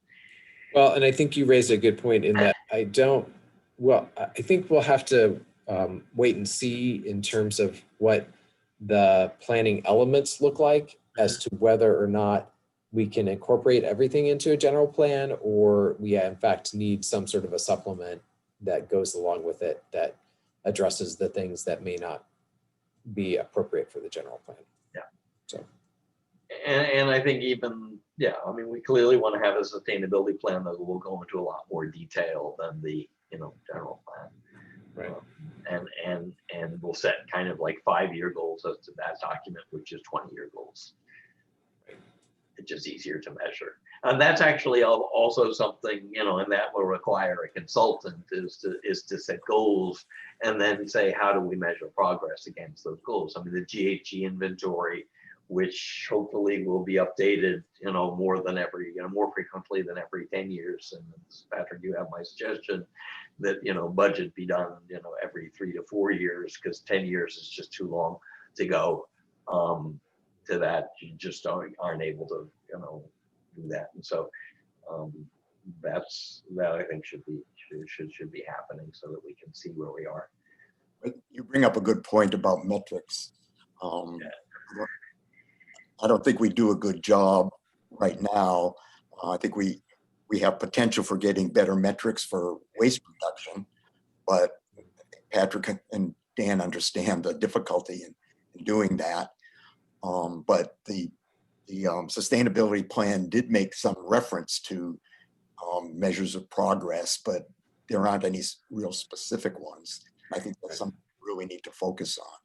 Well, and I think you raised a good point in that I think we'll have to wait and see in terms of what the planning elements look like as to whether or not we can incorporate everything into a general plan, or we in fact need some sort of a supplement that goes along with it that addresses the things that may not be appropriate for the general plan. Yeah. So. And I think even, yeah, I mean, we clearly want to have a sustainability plan that will go into a lot more detail than the, general plan. Right. And we'll set kind of like 5-year goals as to that document, which is 20-year goals. Right. It's just easier to measure. And that's actually also something, and that will require a consultant is to set goals and then say, how do we measure progress against those goals? I mean, the GHG inventory, which hopefully will be updated, more frequently than every 10 years. And Patrick, you have my suggestion that, budget be done, every 3 to 4 years, because 10 years is just too long to go to that. You just aren't able to, do that. And so that I think should be happening so that we can see where we are. You bring up a good point about metrics. I don't think we do a good job right now. I think we have potential for getting better metrics for waste reduction, but Patrick and Dan understand the difficulty in doing that. But the sustainability plan did make some reference to measures of progress, but there aren't any real specific ones. I think that's something we really need to focus on.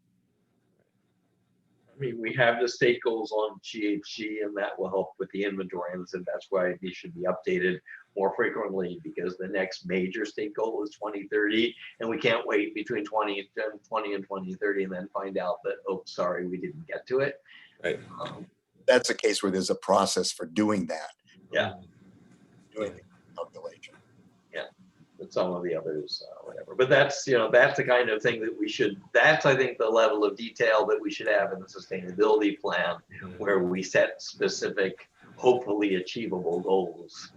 I mean, we have the state goals on GHG, and that will help with the inventory, and that's why these should be updated more frequently, because the next major state goal is 2030, and we can't wait between 20 and 2030 and then find out that, oh, sorry, we didn't get to it. Right. That's a case where there's a process for doing that. Yeah. Doing the calculation. Yeah. But some of the others, whatever. But that's, that's the kind of thing that we should, that's, I think, the level of detail that we should have in the sustainability plan, where we set specific, hopefully achievable goals.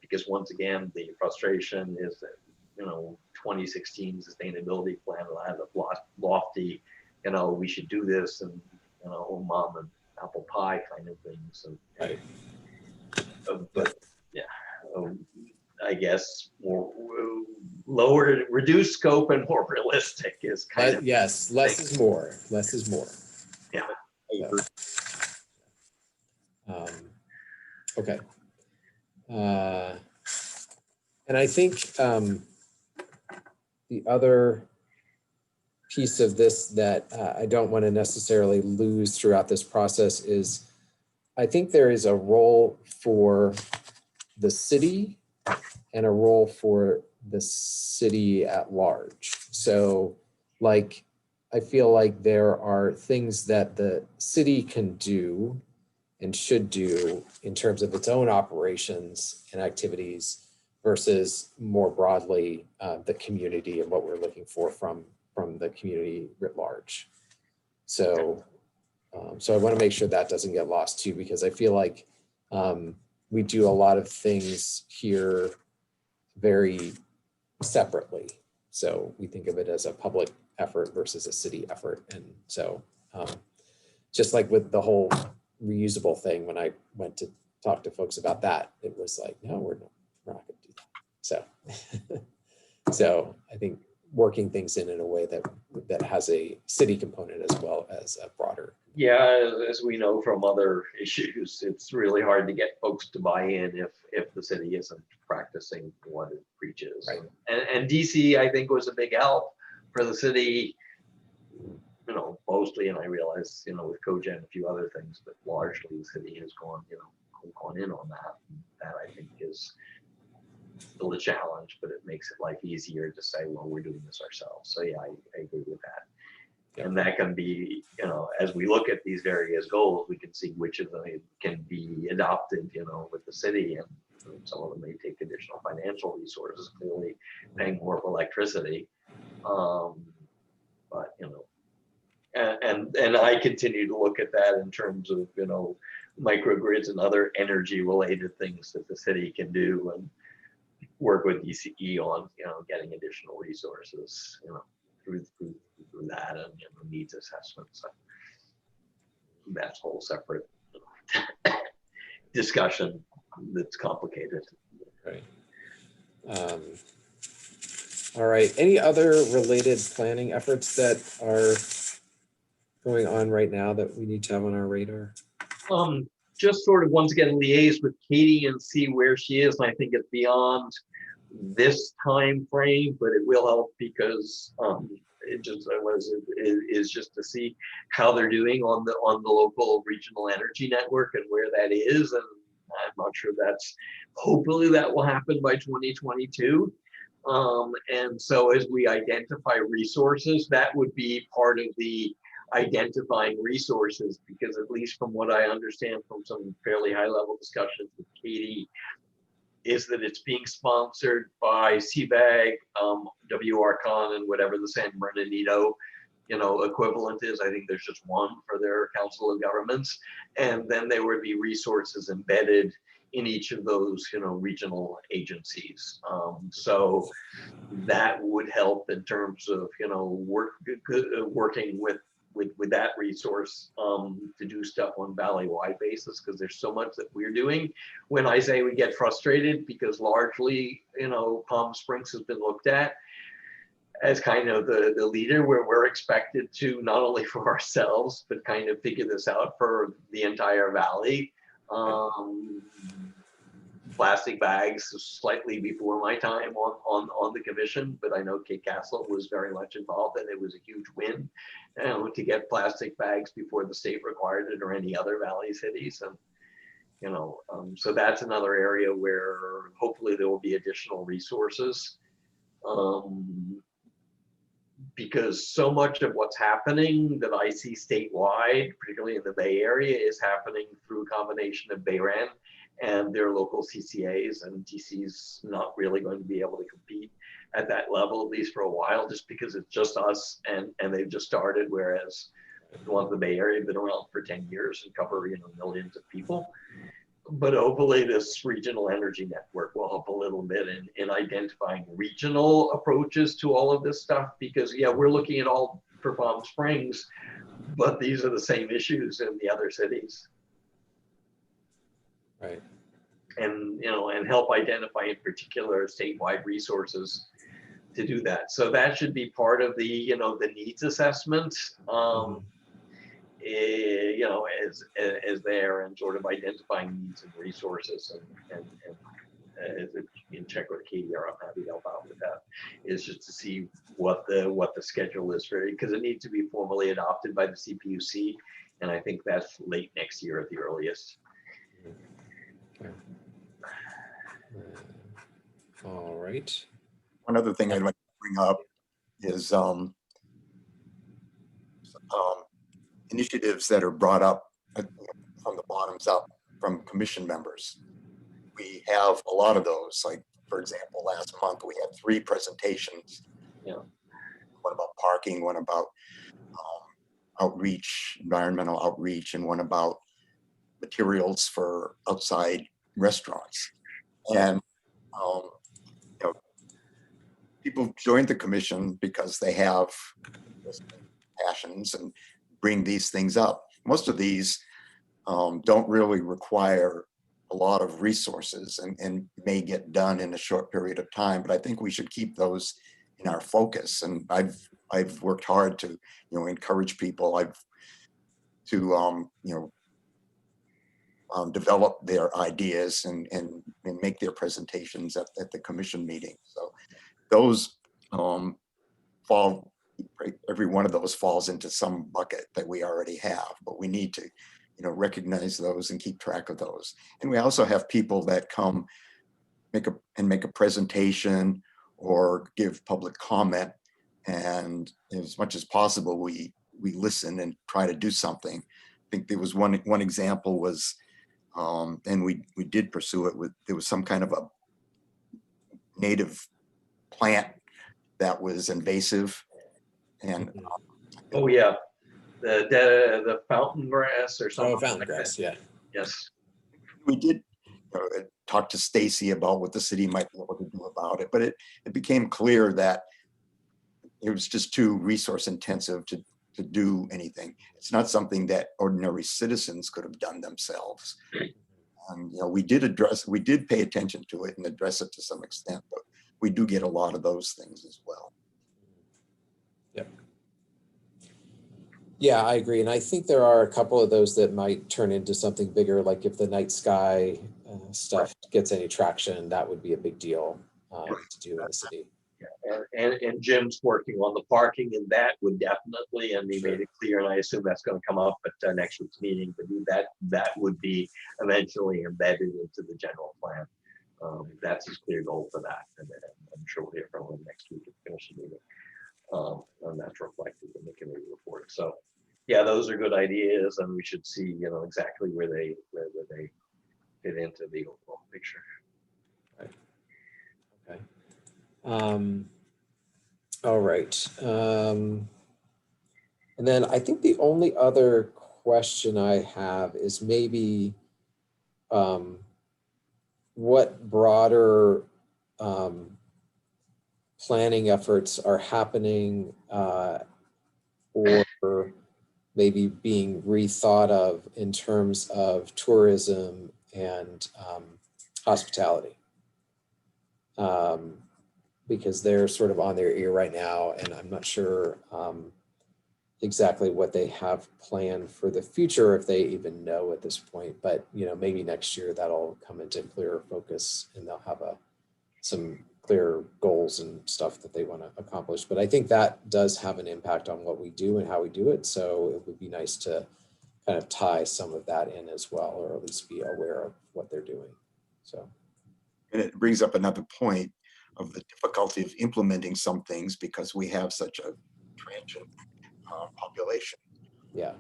Because once again, the frustration is that, 2016 sustainability plan had a lofty, we should do this, and, mom and apple pie kind of things. And, right. But yeah. I guess more reduced scope and more realistic is kind of. Yes, less is more. Less is more. Yeah. Okay. And I think the other piece of this that I don't want to necessarily lose throughout this process is I think there is a role for the city and a role for the city at large. So like, I feel like there are things that the city can do and should do in terms of its own operations and activities versus more broadly the community and what we're looking for from the community writ large. So, so I want to make sure that doesn't get lost too, because I feel like we do a lot of things here very separately. So we think of it as a public effort versus a city effort. And so just like with the whole reusable thing, when I went to talk to folks about that, it was like, no, we're not going to do that. So, so I think working things in a way that has a city component as well as a broader. Yeah, as we know from other issues, it's really hard to get folks to buy in if the city isn't practicing what it preaches. Right. And DC, I think, was a big help for the city, you know, mostly, and I realize, you know, with cogen and a few other things, but largely the city has gone, you know, gone in on that. That I think is still a challenge, but it makes it life easier to say, well, we're doing this ourselves. So yeah, I agree with that. And that can be, you know, as we look at these various goals, we can see which of them can be adopted, you know, with the city, and some of them may take additional financial resources, clearly paying more for electricity. But, you know, and I continue to look at that in terms of, you know, microgrids and other energy related things that the city can do, and work with DCE on, you know, getting additional resources, you know, through that, and, you know, needs assessments. So that's a whole separate discussion that's complicated. Right. All right. Any other related planning efforts that are going on right now that we need to have on our radar? Just sort of once again liaise with Katie and see where she is. And I think it's beyond this time frame, but it will help because it just is just to see how they're doing on the local regional energy network and where that is. And I'm not sure that's, hopefully that will happen by 2022. And so as we identify resources, that would be part of the identifying resources, because at least from what I understand from some fairly high level discussions with Katie, is that it's being sponsored by CBAG, WRCon, and whatever the San Bernardino, you know, equivalent is. I think there's just one for their Council of Governments, and then there would be resources embedded in each of those, you know, regional agencies. So that would help in terms of, you know, working with that resource to do stuff on valley-wide basis, because there's so much that we're doing. When I say we get frustrated, because largely, you know, Palm Springs has been looked at as kind of the leader, where we're expected to not only for ourselves, but kind of figure this out for the entire valley. Plastic bags slightly before my time on the commission, but I know Kate Castle was very much involved, and it was a huge win, you know, to get plastic bags before the state required it or any other valley cities. And, you know, so that's another area where hopefully there will be additional resources, because so much of what's happening that I see statewide, particularly in the Bay Area, is happening through a combination of BayREN and their local CCAs, and DC's not really going to be able to compete at that level, at least for a while, just because it's just us and they've just started, whereas the ones in the Bay Area have been around for 10 years and cover, you know, millions of people. But hopefully this regional energy network will help a little bit in identifying regional approaches to all of this stuff, because yeah, we're looking at all for Palm Springs, but these are the same issues in the other cities. Right. And, you know, and help identify in particular statewide resources to do that. So that should be part of the, you know, the needs assessment, you know, as there, and sort of identifying needs and resources, and in check with Katie, I'm happy to help out with that, is just to see what the schedule is for it, because it needs to be formally adopted by the CPUC, and I think that's late next year at the earliest. Okay. All right. One other thing I'd like to bring up is initiatives that are brought up from the bottoms up from commission members. We have a lot of those, like for example, last month we had 3 presentations. Yeah. One about parking, one about outreach, environmental outreach, and one about materials for outside restaurants. And you know, people joined the commission because they have passions and bring these things up. Most of these don't really require a lot of resources and may get done in a short period of time, but I think we should keep those in our focus. And I've worked hard to, encourage people develop their ideas and make their presentations at the commission meeting. So those fall, every one of those falls into some bucket that we already have, but we need to, recognize those and keep track of those. And we also have people that come make a presentation or give public comment. And as much as possible, we listen and try to do something. I think there was one example was, and we did pursue it there was some kind of a native plant that was invasive. And oh yeah, the fountain grass or something. Oh, fountain like grass, that. yeah. Yes. we did talk to Stacy about what the city might be able to do about it, but it became clear that it was just too resource intensive to do anything. It's not something that ordinary citizens could have done themselves. And we did pay attention to it and address it to some extent, but we do get a lot of those things as well. Yep. Yeah, I agree. And I think there are a couple of those that might turn into something bigger, like if the night sky stuff gets any traction, that would be a big deal to do in the city. Yeah. And Jim's working on the parking, and that would definitely, and he made it clear, and I assume that's going to come up at next week's meeting, but that would be eventually embedded into the general plan. That's his clear goal for that, and I'm sure we'll hear from him next week at the commission meeting. And that's reflected in the committee report. So yeah, those are good ideas, and we should see, exactly where they fit into the overall picture. Right. Okay. All right. And then I think the only other question I have is maybe what broader planning efforts are happening or maybe being rethought of in terms of tourism and hospitality. Because they're sort of on their ear right now, and I'm not sure exactly what they have planned for the future, if they even know at this point. But maybe next year that'll come into clearer focus, and they'll have some clear goals and stuff that they want to accomplish. But I think that does have an impact on what we do and how we do it. So it would be nice to kind of tie some of that in as well, or at least be aware of what they're doing. So, and it brings up another point of the difficulty of implementing some things because we have such a transient population. Yeah.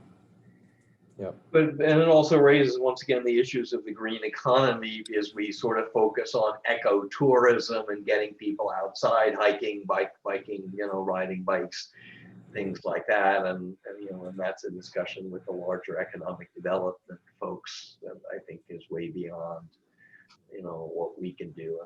Yep. And it also raises, once again, the issues of the green economy, because we sort of focus on ecotourism and getting people outside, hiking, biking, riding bikes, things like that. And that's a discussion with the larger economic development folks that I think is way beyond, what we can do.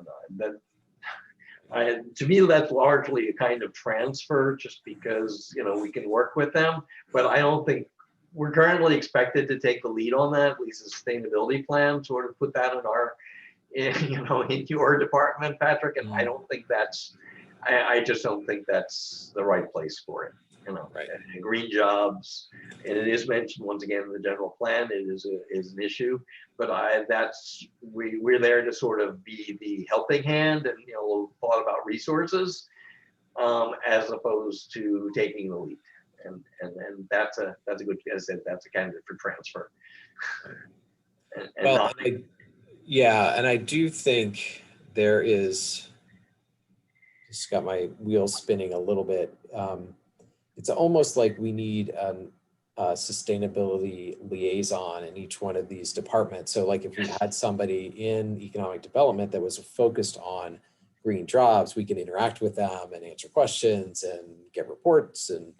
And to me, that's largely a kind of transfer, just because, we can work with them, but I don't think we're currently expected to take the lead on that. At least the sustainability plan sort of put that in your department, Patrick. And I don't think I just don't think that's the right place for it. Right. And green jobs, and it is mentioned once again in the general plan. It is an issue, but we're there to sort of be the helping hand and thought about resources, as opposed to taking the lead. And that's a good, as I said, that's a candidate for transfer. And I do think there is, just got my wheels spinning a little bit. It's almost like we need a sustainability liaison in each one of these departments. So like if we had somebody in economic development that was focused on green jobs, we can interact with them and answer questions and get reports and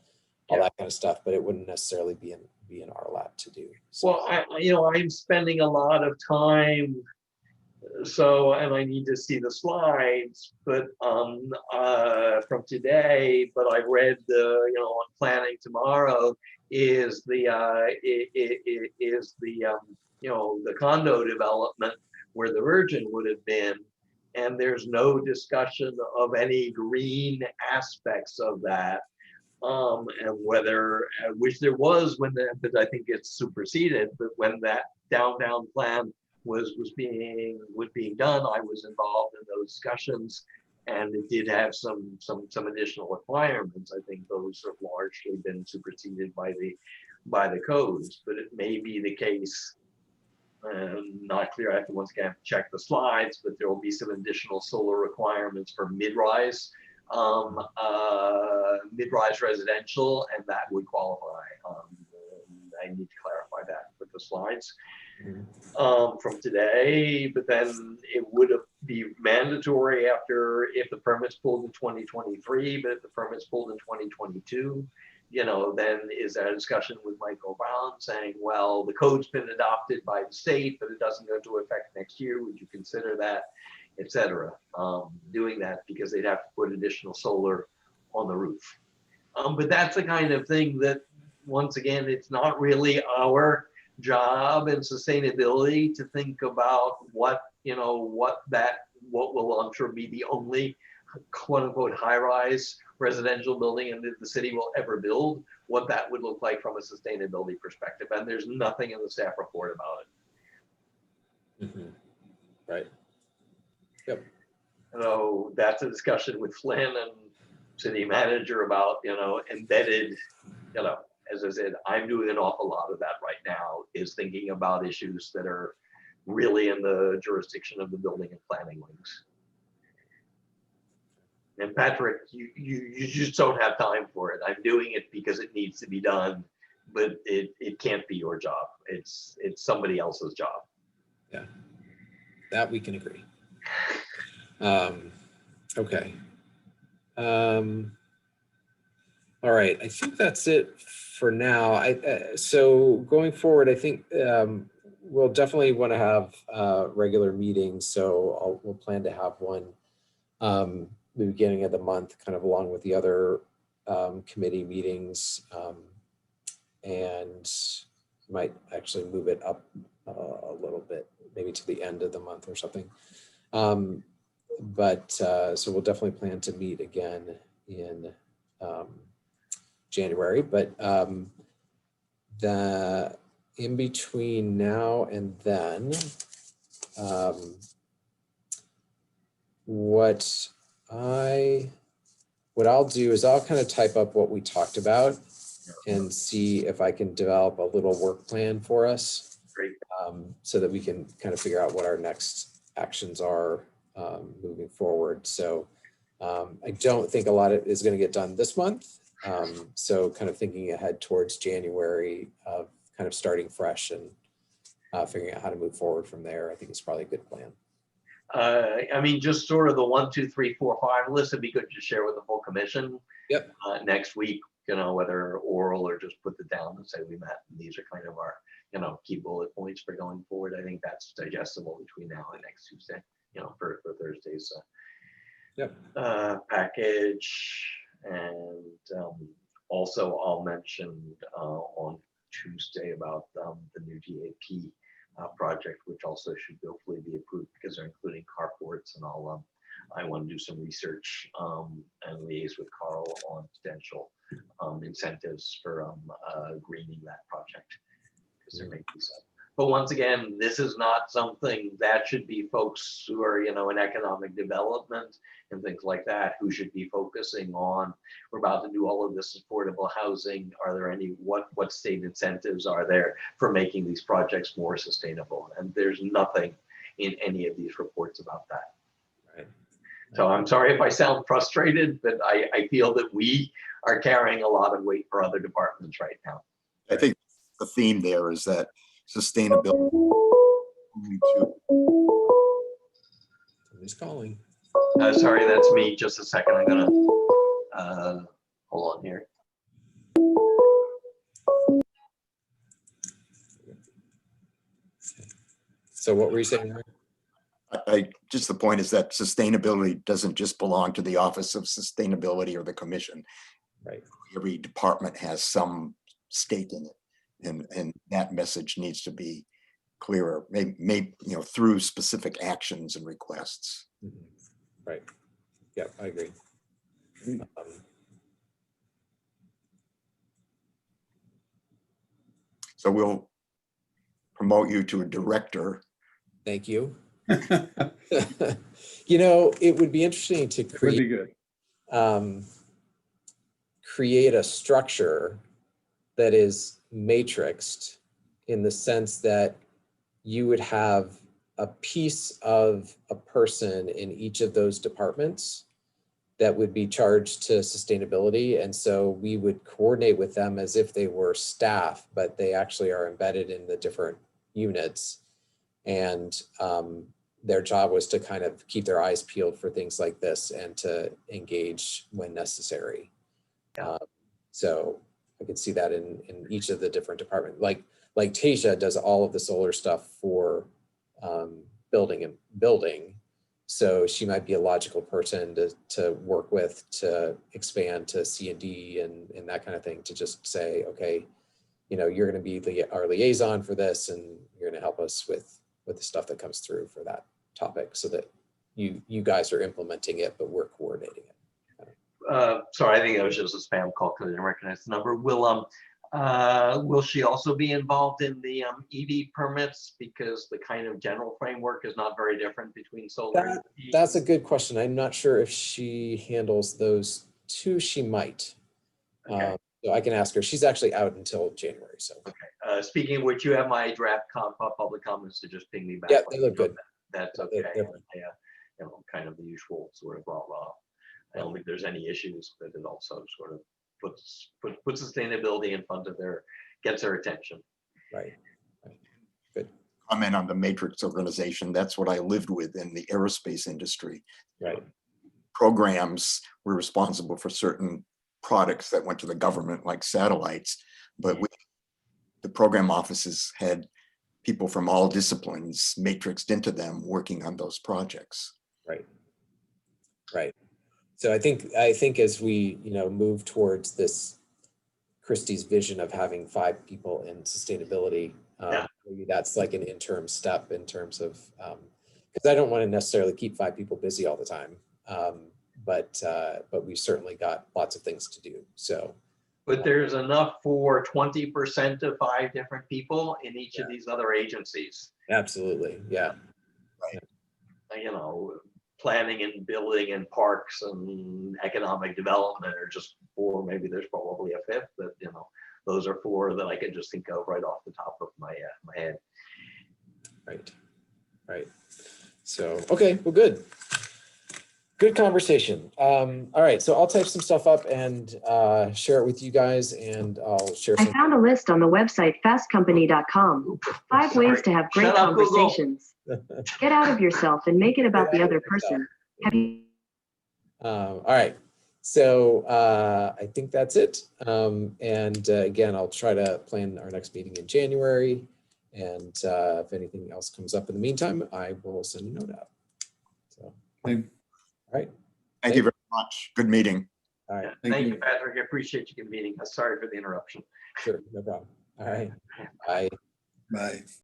all that kind of stuff, but it wouldn't necessarily be in our lap to do. So, Well, I'm spending a lot of time, and I need to see the slides, but from today, but I read on planning tomorrow is the the condo development where the Virgin would have been, and there's no discussion of any green aspects of that. And whether, which there was but I think it's superseded, but when that downtown plan was being done, I was involved in those discussions, and it did have some additional requirements. I think those have largely been superseded by the codes, but it may be the case, not clear. I have to once again check the slides, but there will be some additional solar requirements for mid-rise residential, and that would qualify. I need to clarify that with the slides from today, but then it would be mandatory if the permit's pulled in 2023, but if the permit's pulled in 2022, then is there a discussion with Michael Brown saying, well, the code's been adopted by the state, but it doesn't go into effect next year. Would you consider that, et cetera, doing that, because they'd have to put additional solar on the roof. But that's the kind of thing that, once again, it's not really our job in sustainability to think about what will, I'm sure, be the only quote unquote high-rise residential building and the city will ever build, what that would look like from a sustainability perspective. And there's nothing in the staff report about it. Right. Yep. So that's a discussion with Flynn and city manager about, embedded, as I said, I'm doing an awful lot of that right now, is thinking about issues that are really in the jurisdiction of the building and planning wings. And Patrick, you just don't have time for it. I'm doing it because it needs to be done, but it can't be your job. It's somebody else's job. Yeah, that we can agree. Okay. All right, I think that's it for now. So going forward, I think we'll definitely want to have regular meetings. So we'll plan to have one the beginning of the month, kind of along with the other committee meetings, and might actually move it up a little bit, maybe to the end of the month or something. So we'll definitely plan to meet again in January, but in between now and then, what I'll do is I'll kind of type up what we talked about and see if I can develop a little work plan for us. Great. So that we can kind of figure out what our next actions are moving forward. So I don't think a lot of it is going to get done this month. So kind of thinking ahead towards January of kind of starting fresh and figuring out how to move forward from there, I think is probably a good plan. I mean, just sort of the 1, 2, 3, 4, 5 list would be good to share with the full commission. Yep. Next week, whether oral or just put it down and say we met. And these are kind of our, key bullet points for going forward. I think that's digestible between now and next Tuesday, for Thursday's package. And also I'll mention on Tuesday about the new DAP project, which also should hopefully be approved because they're including carports, and I want to do some research and liaise with Carl on potential incentives for greening that project, because there may be some. But once again, this is not something that should be folks who are, in economic development and things like that, who should be focusing on, we're about to do all of this affordable housing. Are there any, what state incentives are there for making these projects more sustainable? And there's nothing in any of these reports about that. Right. So I'm sorry if I sound frustrated, but I feel that we are carrying a lot of weight for other departments right now. I think the theme there is that sustainability. Somebody's calling. Sorry, that's me. Just a second. I'm gonna hold on here. So what were you saying? Just the point is that sustainability doesn't just belong to the Office of Sustainability or the Commission. Right. Every department has some stake in it, and that message needs to be clearer, maybe through specific actions and requests. Mhm. Right. Yeah, I agree. So we'll promote you to a director. Thank you. You know, it would be interesting to Would be good. create a structure that is matrixed in the sense that you would have a piece of a person in each of those departments that would be charged to sustainability. And so we would coordinate with them as if they were staff, but they actually are embedded in the different units. And their job was to kind of keep their eyes peeled for things like this and to engage when necessary. So I could see that in each of the different departments. Like Tasia does all of the solar stuff for building. So she might be a logical person to work with, to expand to C&D and that kind of thing, to just say, okay, you're going to be our liaison for this, and you're going to help us with the stuff that comes through for that topic, so that you guys are implementing it, but we're coordinating it. Sorry, I think that was just a spam call because I didn't recognize the number. Will she also be involved in the EV permits, because the kind of general framework is not very different between solar and EV? That's a good question. I'm not sure if she handles those two. She might. Okay. So I can ask her. She's actually out until January. So Okay. Speaking of which, you have my draft public comments to just ping me back. yeah, they look good. That's Yeah, okay. they're fine. Yeah, kind of the usual sort of rah-rah. I don't think there's any issues, but it also sort of puts sustainability in front of gets their attention. Right. Good. Comment on the matrix organization. That's what I lived with in the aerospace industry. Right. Programs were responsible for certain products that went to the government, like satellites, but the program offices had people from all disciplines matrixed into them working on those projects. Right. Right. So I think as we move towards this, Christie's vision of having 5 people in sustainability, maybe that's like an interim step in terms of, because I don't want to necessarily keep 5 people busy all the time, but we certainly got lots of things to do. So, but there's enough for 20% of 5 different people in each of these other agencies. Absolutely, yeah. Planning and building and parks and economic development are just 4. Maybe there's probably a 5th, but those are 4 that I can just think of right off the top of my head. Right. So, okay, well, good conversation. All right, so I'll type some stuff up and share it with you guys, and I'll share some. I found a list on the website fastcompany.com. 5 ways to have great conversations. Get out of yourself and make it about the other person. Have you? All right, so I think that's it. And again, I'll try to plan our next meeting in January. And if anything else comes up in the meantime, I will send a note out. So, all right. Thank you very much. Good meeting. All right. Thank you, Patrick. I appreciate you convening. Sorry for the interruption. Sure, no problem. All right. Bye. Bye.